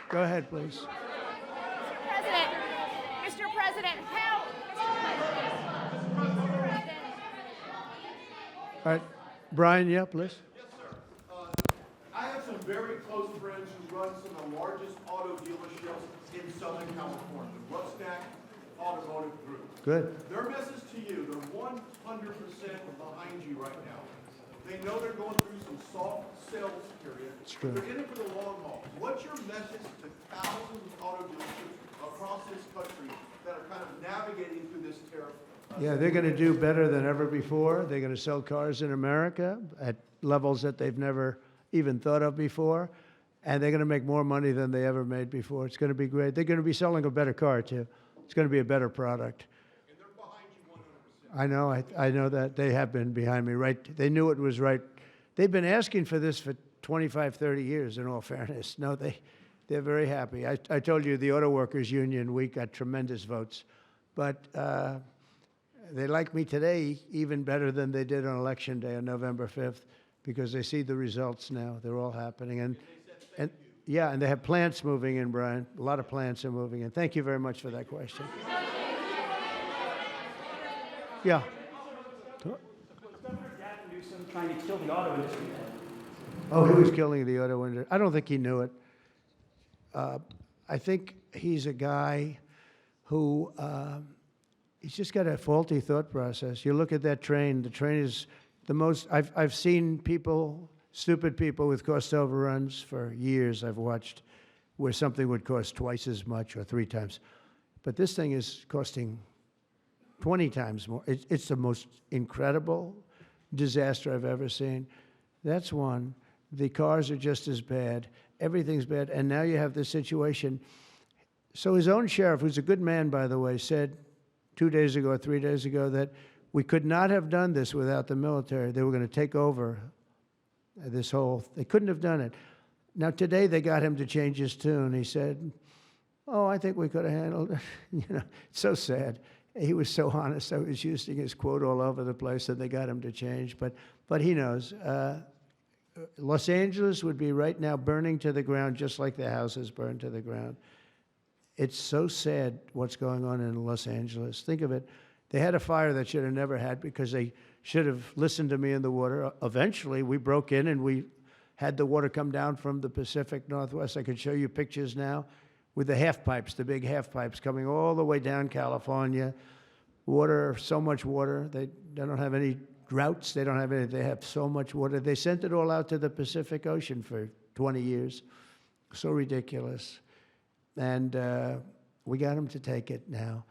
Speaker 1: Go ahead, please.
Speaker 6: Mr. President, how?
Speaker 1: All right. Brian, yeah, please.
Speaker 7: Yes, sir. I have some very close friends who run some of the largest auto dealerships in Southern California, Rusnak Automotive Group.
Speaker 1: Good.
Speaker 7: Their message to you, they're 100% behind you right now. They know they're going through some soft sales period.
Speaker 1: It's true.
Speaker 7: They're in it for the long haul. What's your message to thousands of auto dealerships across this country that are kind of navigating through this tariff?
Speaker 1: Yeah, they're going to do better than ever before. They're going to sell cars in America at levels that they've never even thought of before. And they're going to make more money than they ever made before. It's going to be great. They're going to be selling a better car, too. It's going to be a better product.
Speaker 7: And they're behind you 100%.
Speaker 1: I know. I know that. They have been behind me, right? They knew it was right. They've been asking for this for 25, 30 years, in all fairness. No, they're very happy. I told you the Auto Workers Union, we got tremendous votes. But they like me today even better than they did on Election Day on November 5th, because they see the results now. They're all happening. And yeah, and they have plants moving in, Brian. A lot of plants are moving in. Thank you very much for that question. Yeah.
Speaker 8: Trying to kill the auto industry.
Speaker 1: Oh, he was killing the auto industry. I don't think he knew it. I think he's a guy who, he's just got a faulty thought process. You look at that train, the train is the most, I've seen people, stupid people with cost overruns for years. I've watched where something would cost twice as much or 3 times. But this thing is costing 20 times more. It's the most incredible disaster I've ever seen. That's one. The cars are just as bad. Everything's bad. And now you have this situation. So his own sheriff, who's a good man, by the way, said 2 days ago or 3 days ago that we could not have done this without the military. They were going to take over this whole, they couldn't have done it. Now today they got him to change his tune. He said, oh, I think we could have handled it. You know, it's so sad. He was so honest. I was using his quote all over the place, and they got him to change. But he knows. Los Angeles would be right now burning to the ground, just like the houses burned to the ground. It's so sad what's going on in Los Angeles. Think of it. They had a fire that should have never had because they should have listened to me in the water. Eventually, we broke in and we had the water come down from the Pacific Northwest. I could show you pictures now with the half pipes, the big half pipes coming all the way down California. Water, so much water. They don't have any droughts. They don't have any. They have so much water. They sent it all out to the Pacific Ocean for 20 years. So ridiculous. And we got them to take it now.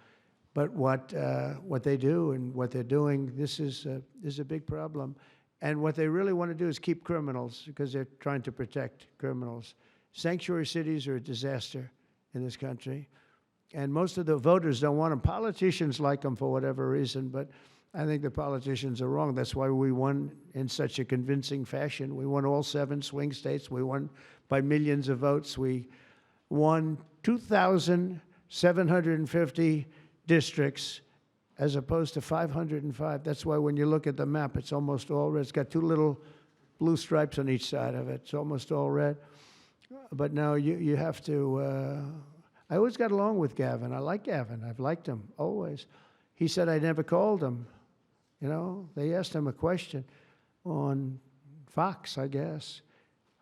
Speaker 1: But what they do and what they're doing, this is a big problem. And what they really want to do is keep criminals because they're trying to protect criminals. Sanctuary cities are a disaster in this country. And most of the voters don't want them. Politicians like them for whatever reason, but I think the politicians are wrong. That's why we won in such a convincing fashion. We won all 7 swing states. We won by millions of votes. We won 2,750 districts as opposed to 505. That's why when you look at the map, it's almost all red. It's got 2 little blue stripes on each side of it. It's almost all red. But now you have to... I always got along with Gavin. I like Gavin. I've liked him, always. He said I never called him. You know, they asked him a question on Fox, I guess.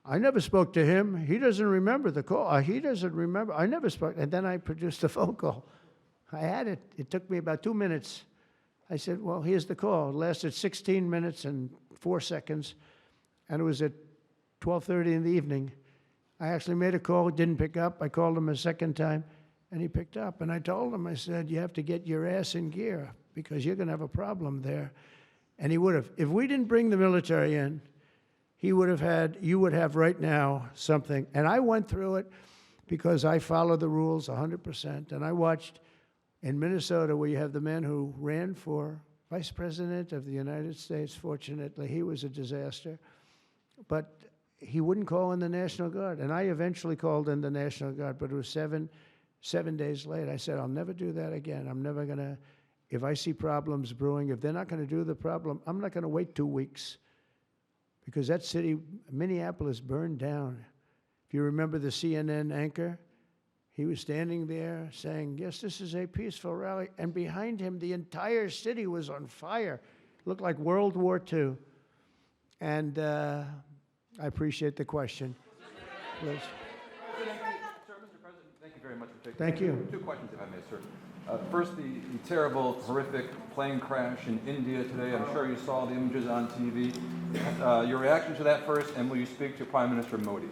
Speaker 1: I never spoke to him. He doesn't remember the call. He doesn't remember. I never spoke. And then I produced a phone call. I had it. It took me about 2 minutes. I said, well, here's the call. It lasted 16 minutes and 4 seconds. And it was at 12:30 in the evening. I actually made a call, didn't pick up. I called him a second time, and he picked up. And I told him, I said, you have to get your ass in gear because you're going to have a problem there. And he would have. If we didn't bring the military in, he would have had, you would have right now something. And I went through it because I follow the rules 100%. And I watched in Minnesota where you have the man who ran for vice president of the United States. Fortunately, he was a disaster. But he wouldn't call in the National Guard. And I eventually called in the National Guard, but it was seven days late. I said, I'll never do that again. I'm never going to, if I see problems brewing, if they're not going to do the problem, I'm not going to wait 2 weeks. Because that city, Minneapolis, burned down. If you remember the CNN anchor, he was standing there saying, yes, this is a peaceful rally. And behind him, the entire city was on fire. It looked like World War II. And I appreciate the question. Please.
Speaker 5: Sir, Mr. President, thank you very much for taking.
Speaker 1: Thank you.
Speaker 5: 2 questions, if I may, sir. First, the terrible, horrific plane crash in India today. I'm sure you saw the images on TV. Your reaction to that first, and will you speak to Prime Minister Modi?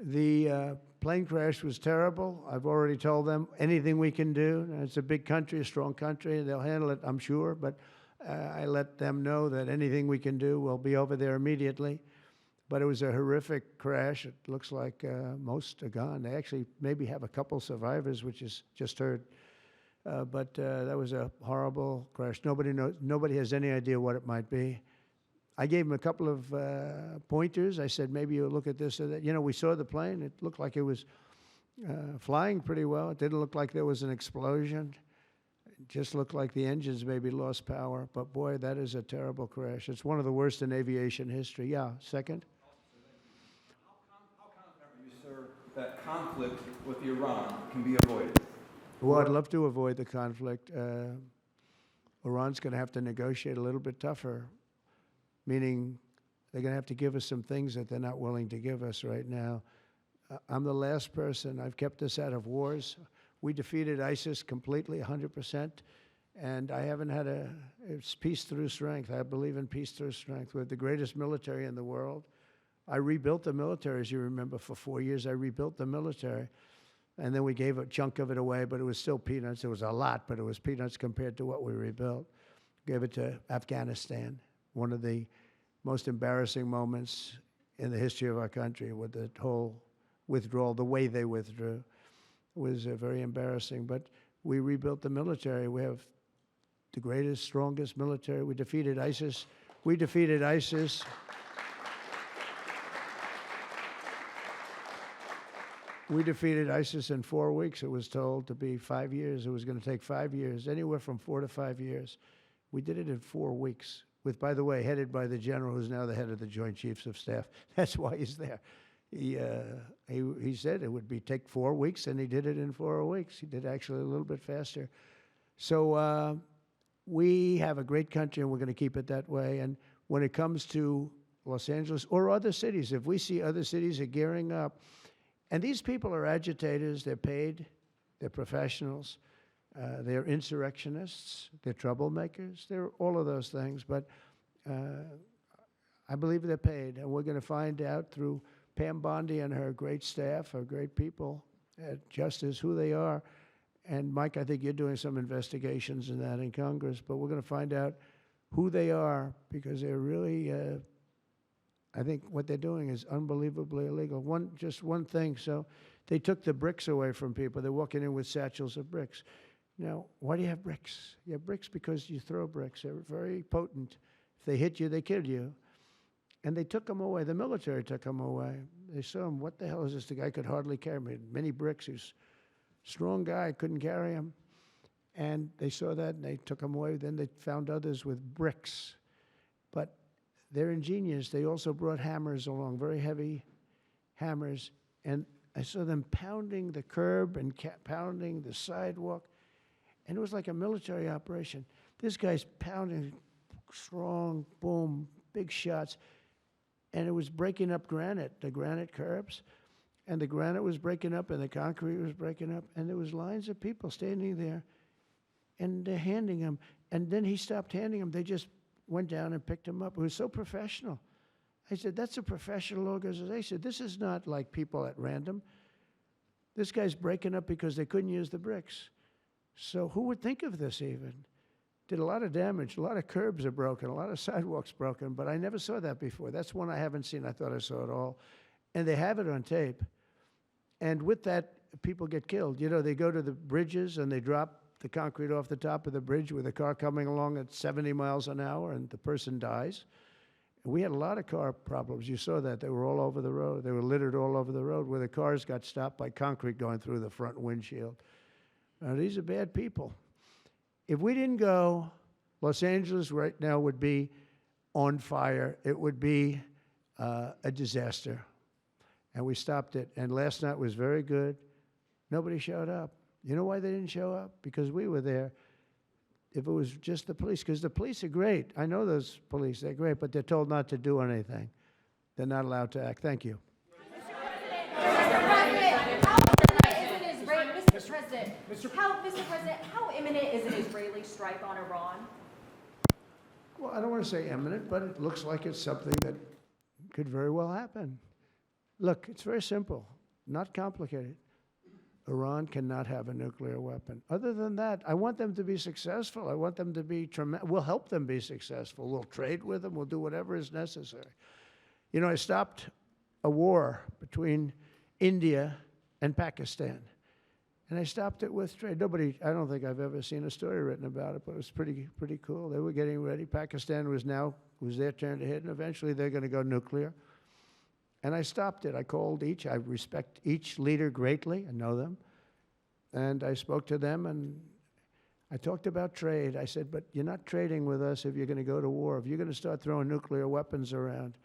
Speaker 1: The plane crash was terrible. I've already told them anything we can do. It's a big country, a strong country. They'll handle it, I'm sure. But I let them know that anything we can do, we'll be over there immediately. But it was a horrific crash. It looks like most are gone. They actually maybe have a couple survivors, which is just heard. But that was a horrible crash. Nobody knows. Nobody has any idea what it might be. I gave him a couple of pointers. I said, maybe you look at this or that. You know, we saw the plane. It looked like it was flying pretty well. It didn't look like there was an explosion. It just looked like the engines maybe lost power. But boy, that is a terrible crash. It's one of the worst in aviation history. Yeah, second?
Speaker 5: How confident are you, sir, that conflict with Iran can be avoided?
Speaker 1: Well, I'd love to avoid the conflict. Iran's going to have to negotiate a little bit tougher, meaning they're going to have to give us some things that they're not willing to give us right now. I'm the last person. I've kept us out of wars. We defeated ISIS completely, 100%, and I haven't had it's peace through strength. I believe in peace through strength. We're the greatest military in the world. I rebuilt the military, as you remember, for 4 years. I rebuilt the military. And then we gave a chunk of it away, but it was still peanuts. It was a lot, but it was peanuts compared to what we rebuilt. Gave it to Afghanistan, one of the most embarrassing moments in the history of our country with the whole withdrawal, the way they withdrew was very embarrassing. But we rebuilt the military. We have the greatest, strongest military. We defeated ISIS. We defeated ISIS. We defeated ISIS in 4 weeks. It was told to be 5 years. It was going to take 5 years, anywhere from 4 to 5 years. We did it in 4 weeks, with, by the way, headed by the general who's now the head of the Joint Chiefs of Staff. That's why he's there. He said it would take 4 weeks, and he did it in 4 weeks. He did actually a little bit faster. So we have a great country, and we're going to keep it that way. And when it comes to Los Angeles or other cities, if we see other cities are gearing up, and these people are agitators, they're paid, they're professionals, they're insurrectionists, they're troublemakers, they're all of those things, but I believe they're paid, and we're going to find out through Pam Bondi and her great staff, her great people at Justice, who they are. And Mike, I think you're doing some investigations in that in Congress, but we're going to find out who they are, because they're really, I think what they're doing is unbelievably illegal. Just one thing, so they took the bricks away from people. They're walking in with satchels of bricks. Now, why do you have bricks? You have bricks because you throw bricks. They're very potent. If they hit you, they kill you. And they took them away. The military took them away. They saw him, what the hell is this? The guy could hardly carry me. Many bricks. He's a strong guy, couldn't carry him. And they saw that, and they took him away. Then they found others with bricks. But they're ingenious. They also brought hammers along, very heavy hammers. And I saw them pounding the curb and pounding the sidewalk. And it was like a military operation. This guy's pounding strong, boom, big shots. And it was breaking up granite, the granite curbs. And the granite was breaking up, and the concrete was breaking up. And there was lines of people standing there, and they're handing him. And then he stopped handing them. They just went down and picked him up. It was so professional. I said, that's a professional organization. This is not like people at random. This guy's breaking up because they couldn't use the bricks. So who would think of this even? Did a lot of damage. A lot of curbs are broken. A lot of sidewalks broken. But I never saw that before. That's one I haven't seen. I thought I saw it all. And they have it on tape. And with that, people get killed. You know, they go to the bridges and they drop the concrete off the top of the bridge with a car coming along at 70 miles an hour, and the person dies. We had a lot of car problems. You saw that. They were all over the road. They were littered all over the road where the cars got stopped by concrete going through the front windshield. These are bad people. If we didn't go, Los Angeles right now would be on fire. It would be a disaster. And we stopped it. And last night was very good. Nobody showed up. You know why they didn't show up? Because we were there. If it was just the police, because the police are great. I know those police, they're great, but they're told not to do anything. They're not allowed to act. Thank you.
Speaker 6: Mr. President, how imminent is an Israeli strike on Iran?
Speaker 1: Well, I don't want to say imminent, but it looks like it's something that could very well happen. Look, it's very simple, not complicated. Iran cannot have a nuclear weapon. Other than that, I want them to be successful. I want them to be tremendous. We'll help them be successful. We'll trade with them. We'll do whatever is necessary. You know, I stopped a war between India and Pakistan. And I stopped it with trade. Nobody, I don't think I've ever seen a story written about it, but it was pretty cool. They were getting ready. Pakistan was their turn to hit, and eventually they're going to go nuclear. And I stopped it. I called each. I respect each leader greatly. I know them. And I spoke to them, and I talked about trade. I said, but you're not trading with us if you're going to go to war, if you're going to start throwing nuclear weapons around.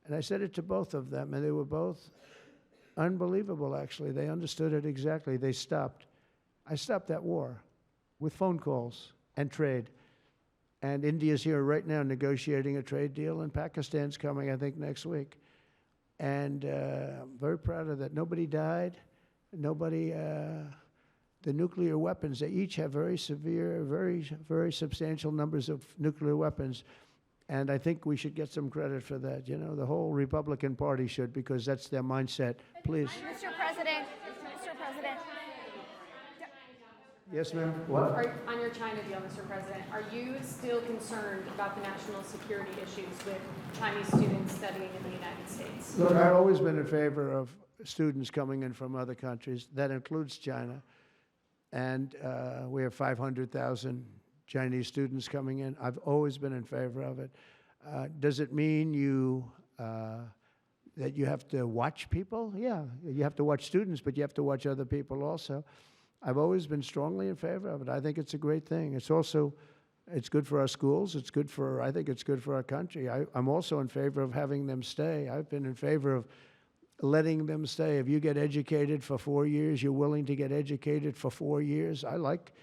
Speaker 1: And I said it to both of them, and they were both unbelievable, actually. They understood it exactly. They stopped. I stopped that war with phone calls and trade. And India's here right now negotiating a trade deal, and Pakistan's coming, I think, next week. And I'm very proud of that. Nobody died. Nobody, the nuclear weapons, they each have very severe, very substantial numbers of nuclear weapons. And I think we should get some credit for that. You know, the whole Republican Party should, because that's their mindset. Please.
Speaker 6: Mr. President.
Speaker 1: Yes, ma'am. What?
Speaker 9: On your China deal, Mr. President, are you still concerned about the national security issues with Chinese students studying in the United States?
Speaker 1: Look, I've always been in favor of students coming in from other countries. That includes China. And we have 500,000 Chinese students coming in. I've always been in favor of it. Does it mean that you have to watch people? Yeah, you have to watch students, but you have to watch other people also. I've always been strongly in favor of it. I think it's a great thing. It's good for our schools. I think it's good for our country. I'm also in favor of having them stay. I've been in favor of letting them stay. If you get educated for 4 years, you're willing to get educated for 4 years. I like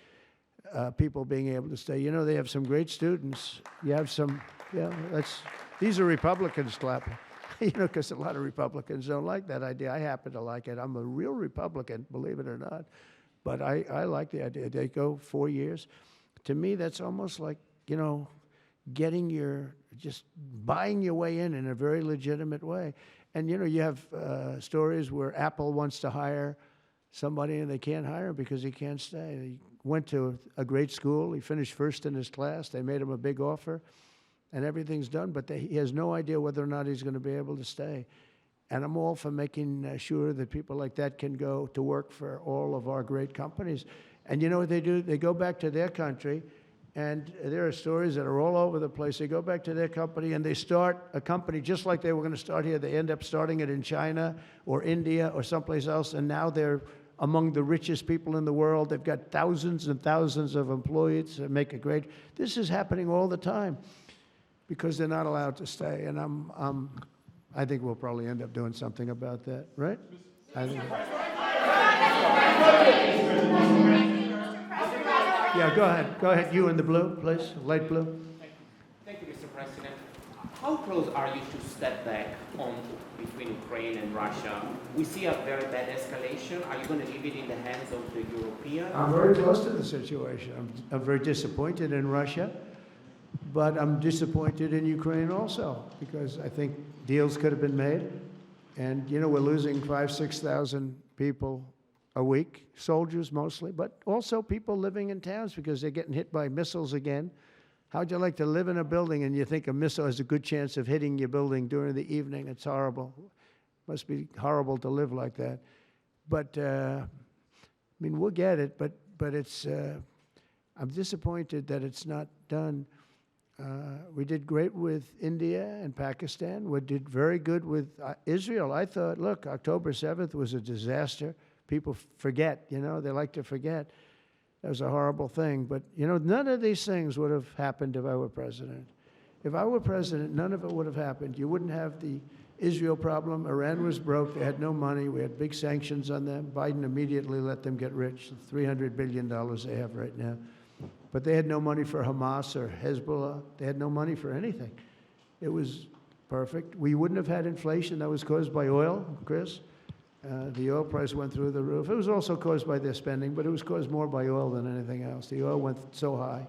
Speaker 1: people being able to stay. You know, they have some great students. You have some, yeah, These are Republicans clapping. You know, because a lot of Republicans don't like that idea. I happen to like it. I'm a real Republican, believe it or not. But I like the idea. They go 4 years. To me, that's almost like, you know, just buying your way in a very legitimate way. And, you know, you have stories where Apple wants to hire somebody and they can't hire him because he can't stay. He went to a great school. He finished first in his class. They made him a big offer, and everything's done. But he has no idea whether or not he's going to be able to stay. And I'm all for making sure that people like that can go to work for all of our great companies. And you know what they do? They go back to their country, and there are stories that are all over the place. They go back to their company, and they start a company just like they were going to start here. They end up starting it in China or India or someplace else, and now they're among the richest people in the world. They've got thousands and thousands of employees that make it great. This is happening all the time because they're not allowed to stay. And I think we'll probably end up doing something about that, right? I think. Yeah, go ahead. Go ahead. You in the blue, please. Light blue.
Speaker 10: Thank you, Mr. President. How close are you to step back on between Ukraine and Russia? We see a very bad escalation. Are you going to leave it in the hands of the Europeans?
Speaker 1: I'm very close to the situation. I'm very disappointed in Russia, but I'm disappointed in Ukraine also because I think deals could have been made. And, you know, we're losing 5,000, 6,000 people a week, soldiers mostly, but also people living in towns because they're getting hit by missiles again. How'd you like to live in a building and you think a missile has a good chance of hitting your building during the evening? It's horrible. Must be horrible to live like that. But, I mean, we'll get it, but it's, I'm disappointed that it's not done. We did great with India and Pakistan. We did very good with Israel. I thought, look, October 7th was a disaster. People forget, you know, they like to forget. That was a horrible thing. But, you know, none of these things would have happened if I were president. If I were president, none of it would have happened. You wouldn't have the Israel problem. Iran was broke. They had no money. We had big sanctions on them. Biden immediately let them get rich, $300 billion they have right now. But they had no money for Hamas or Hezbollah. They had no money for anything. It was perfect. We wouldn't have had inflation that was caused by oil, Chris. The oil price went through the roof. It was also caused by their spending, but it was caused more by oil than anything else. The oil went so high,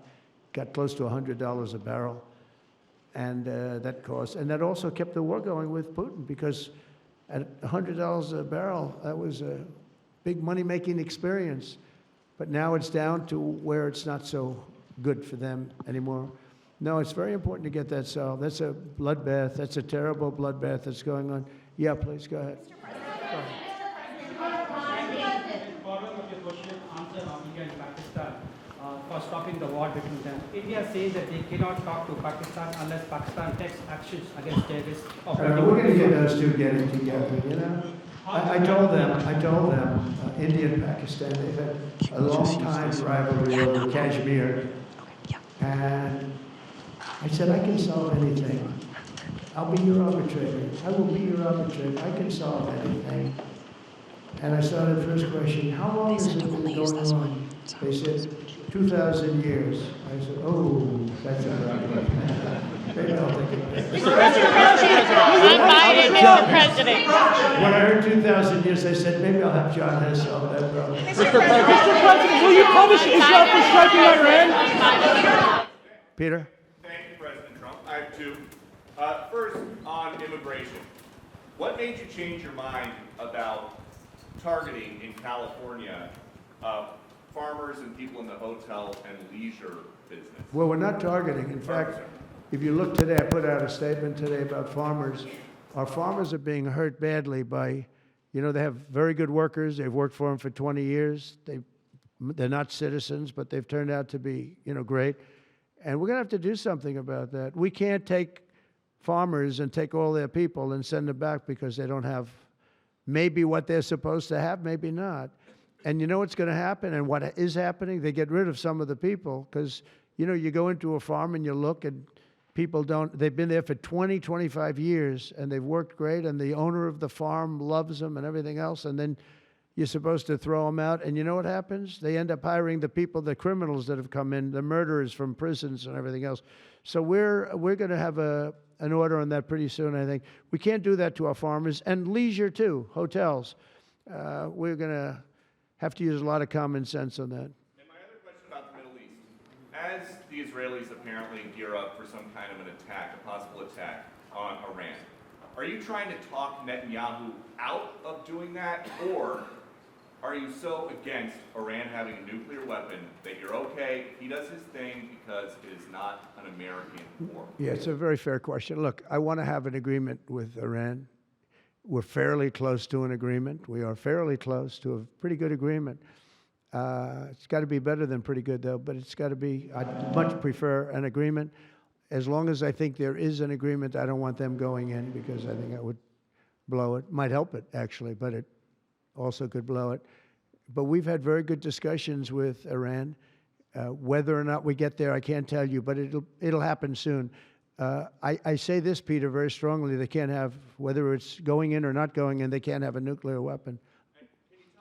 Speaker 1: got close to $100 a barrel, and that cost. And that also kept the war going with Putin because at $100 a barrel, that was a big money-making experience. But now it's down to where it's not so good for them anymore. No, it's very important to get that solved. That's a bloodbath. That's a terrible bloodbath that's going on. Yeah, please, go ahead.
Speaker 8: Following up your question, answer on India and Pakistan for stopping the war between them. India says that they cannot talk to Pakistan unless Pakistan takes actions against terrorists.
Speaker 1: We're going to get those two getting together, you know? I told them, India and Pakistan, they've had a long time rivalry over Kashmir. And I said, I can solve anything. I'll be your arbitrator. I will be your arbitrator. I can solve anything. And I started first question, how long has it been going on? They said, 2,000 years. I said, oh, that's a problem. Maybe I'll take it.
Speaker 11: Mr. President.
Speaker 1: When I heard 2,000 years, I said, maybe I'll have John Hess solve that problem.
Speaker 8: Mr. President, will you punish Israel for striking Iran?
Speaker 1: Peter?
Speaker 7: Thank you, President Trump. I have two. First, on immigration. What made you change your mind about targeting in California farmers and people in the hotel and leisure business?
Speaker 1: Well, we're not targeting. In fact, if you look today, I put out a statement today about farmers. Our farmers are being hurt badly by, you know, they have very good workers. They've worked for them for 20 years. They're not citizens, but they've turned out to be, you know, great. And we're going to have to do something about that. We can't take farmers and take all their people and send them back because they don't have maybe what they're supposed to have, maybe not. And you know what's going to happen and what is happening? They get rid of some of the people because, you know, you go into a farm and you look and people don't, they've been there for 20, 25 years and they've worked great and the owner of the farm loves them and everything else, and then you're supposed to throw them out, and you know what happens? They end up hiring the people, the criminals that have come in, the murderers from prisons and everything else. So we're going to have a an order on that pretty soon, I think. We can't do that to our farmers, and leisure too, hotels. We're going to have to use a lot of common sense on that.
Speaker 7: And my other question about the Middle East. As the Israelis apparently gear up for some kind of an attack, a possible attack on Iran, are you trying to talk Netanyahu out of doing that, or are you so against Iran having a nuclear weapon that you're okay, he does his thing because it is not an American war?
Speaker 1: Yeah, it's a very fair question. Look, I want to have an agreement with Iran. We're fairly close to an agreement. We are fairly close to a pretty good agreement. It's got to be better than pretty good, though, but it's got to be, I'd much prefer an agreement. As long as I think there is an agreement, I don't want them going in because I think that would blow it. Might help it, actually, but it also could blow it. But we've had very good discussions with Iran. Whether or not we get there, I can't tell you, but it'll happen soon. I say this, Peter, very strongly. They can't have, whether it's going in or not going in, they can't have a nuclear weapon.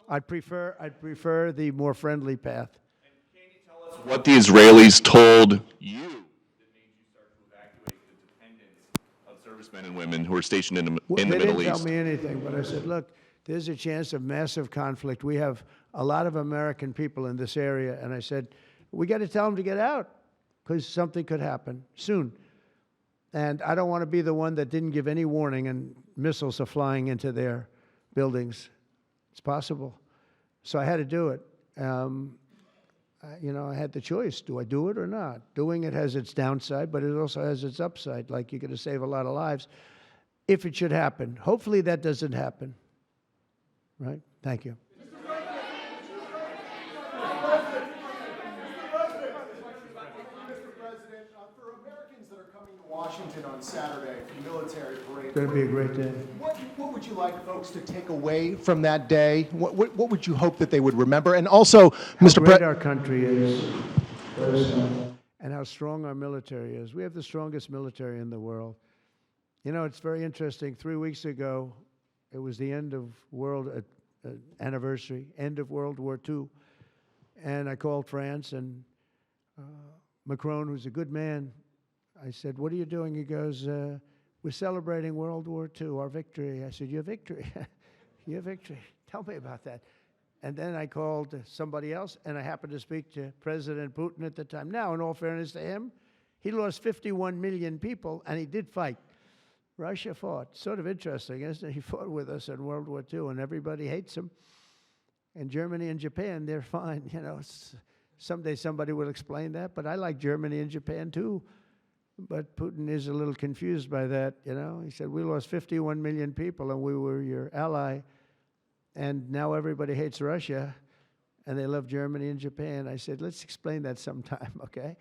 Speaker 1: I'd prefer the more friendly path.
Speaker 7: And can you tell us what the Israelis told you that made you start to evacuate the dependents of servicemen and women who are stationed in the Middle East?
Speaker 1: They didn't tell me anything, but I said, look, there's a chance of massive conflict. We have a lot of American people in this area, and I said, we got to tell them to get out because something could happen soon. And I don't want to be the one that didn't give any warning and missiles are flying into their buildings. It's possible. So I had to do it. You know, I had the choice. Do I do it or not? Doing it has its downside, but it also has its upside. Like, you're going to save a lot of lives if it should happen. Hopefully that doesn't happen. Right? Thank you.
Speaker 11: Washington on Saturday for the military parade.
Speaker 1: It's going to be a great day.
Speaker 11: What would you like folks to take away from that day? What would you hope that they would remember? And also, Mr.
Speaker 1: How great
Speaker 11: President,
Speaker 1: our country is, and how strong our military is. We have the strongest military in the world. You know, it's very interesting. 3 weeks ago, it was the end of world anniversary, end of World War II, and I called France, and Macron, who's a good man, I said, what are you doing? He goes, we're celebrating World War II, our victory. I said, your victory? Your victory. Tell me about that. And then I called somebody else, and I happened to speak to President Putin at the time. Now, in all fairness to him, he lost 51 million people, and he did fight. Russia fought. Sort of interesting, isn't it? He fought with us in World War II, and everybody hates him. And Germany and Japan, they're fine. You know, someday somebody will explain that, but I like Germany and Japan, too. But Putin is a little confused by that, you know. He said, we lost 51 million people, and we were your ally, and now everybody hates Russia, and they love Germany and Japan. I said, let's explain that sometime, okay?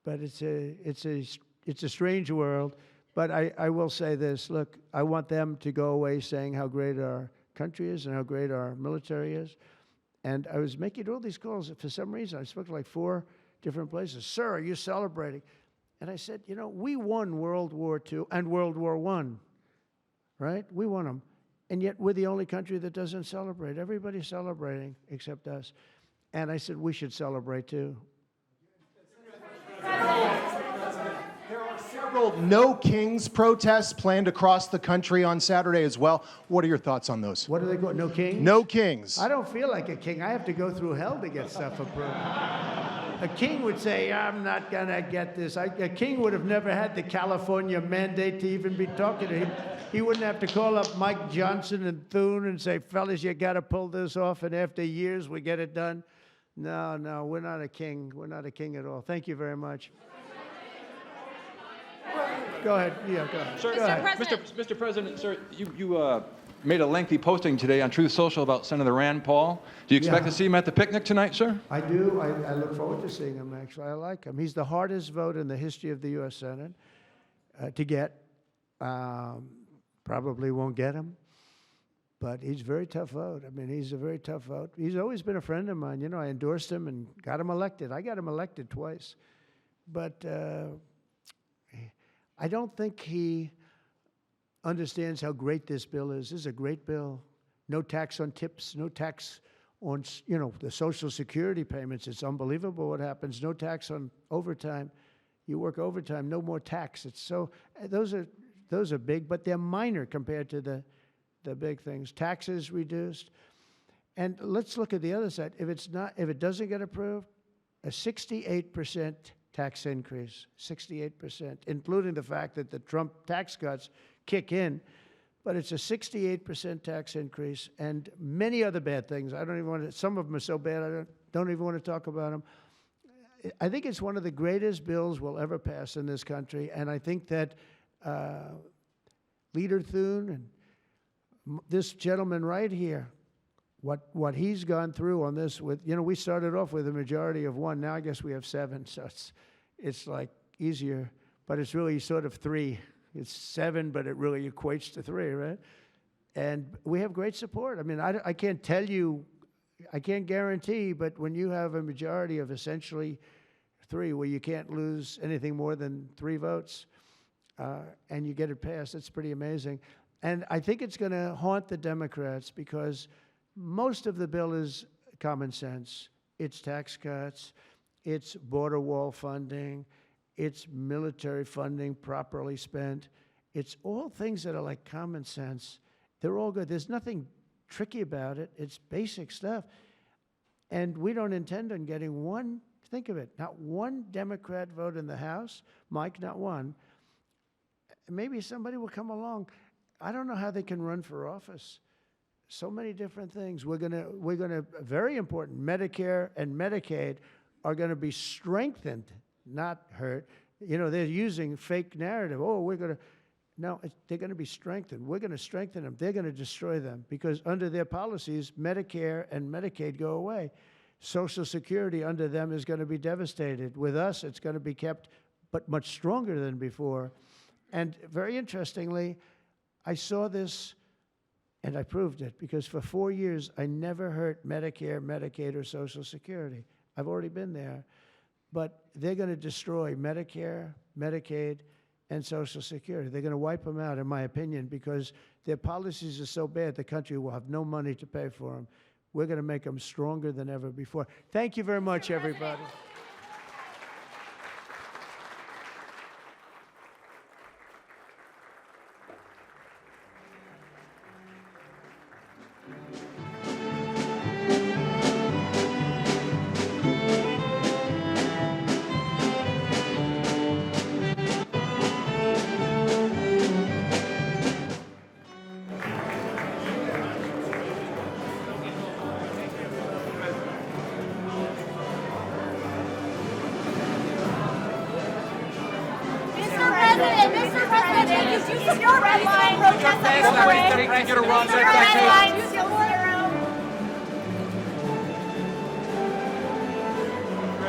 Speaker 1: But it's a strange world. But I will say this, look, I want them to go away saying how great our country is and how great our military is. And I was making all these calls. For some reason, I spoke to like 4 different places. Sir, are you celebrating? And I said, you know, we won World War II and World War I, right? We won them. And yet we're the only country that doesn't celebrate. Everybody's celebrating except us. And I said, we should celebrate too.
Speaker 11: there are several No Kings protests planned across the country on Saturday as well. What are your thoughts on those?
Speaker 1: What do they go? No kings?
Speaker 11: No Kings.
Speaker 1: I don't feel like a king. I have to go through hell to get stuff approved. A king would say, I'm not going to get this. A king would have never had the California mandate to even be talking to him. He wouldn't have to call up Mike Johnson and Thune and say, fellas, you got to pull this off, and after years we get it done. No, we're not a king. We're not a king at all. Thank you very much. Go ahead. Yeah, go ahead.
Speaker 5: Sir,
Speaker 1: Go ahead.
Speaker 5: Mr. President, sir, you made a lengthy posting today on Truth Social about Senator Rand Paul. Do you expect
Speaker 1: Yeah.
Speaker 5: to see him at the picnic tonight, sir?
Speaker 1: I do. I look forward to seeing him, actually. I like him. He's the hardest vote in the history of the U.S. Senate to get. Probably won't get him, but he's a very tough vote. I mean, he's a very tough vote. He's always been a friend of mine. You know, I endorsed him and got him elected. I got him elected twice. But I don't think he understands how great this bill is. This is a great bill. No tax on tips, no tax on, you know, the Social Security payments. It's unbelievable what happens. No tax on overtime. You work overtime, no more tax. It's so, those are big, but they're minor compared to the big things. Taxes reduced. And let's look at the other side. If it doesn't get approved, a 68% tax increase, 68%, including the fact that the Trump tax cuts kick in. But it's a 68% tax increase and many other bad things. I don't even want to, some of them are so bad I don't even want to talk about them. I think it's one of the greatest bills we'll ever pass in this country, and I think that Leader Thune and this gentleman right here, what he's gone through on this with, we started off with a majority of 1, now I guess we have 7, so it's like easier, but it's really sort of 3. It's 7, but it really equates to 3, right? And we have great support. I mean, I can't tell you, I can't guarantee, but when you have a majority of essentially 3, where you can't lose anything more than 3 votes, and you get it passed, it's pretty amazing. And I think it's going to haunt the Democrats because most of the bill is common sense. It's tax cuts, it's border wall funding, it's military funding properly spent. It's all things that are like common sense. They're all good. There's nothing tricky about it. It's basic stuff. And we don't intend on getting one, think of it, not one Democrat vote in the House. Mike, not one. Maybe somebody will come along. I don't know how they can run for office. So many different things. We're gonna, very important, Medicare and Medicaid are gonna be strengthened, not hurt. They're using fake narrative. Oh, no, they're going to be strengthened. We're going to strengthen them. They're going to destroy them because under their policies, Medicare and Medicaid go away. Social Security under them is going to be devastated. With us, it's going to be kept, but much stronger than before. And very interestingly, I saw this and I proved it because for 4 years, I never hurt Medicare, Medicaid, or Social Security. I've already been there. But they're going to destroy Medicare, Medicaid, and Social Security. They're going to wipe them out, in my opinion, because their policies are so bad, the country will have no money to pay for them. We're going to make them stronger than ever before. Thank you very much, everybody.
Speaker 6: Mr. President, use your red line protest.
Speaker 10: Get a run,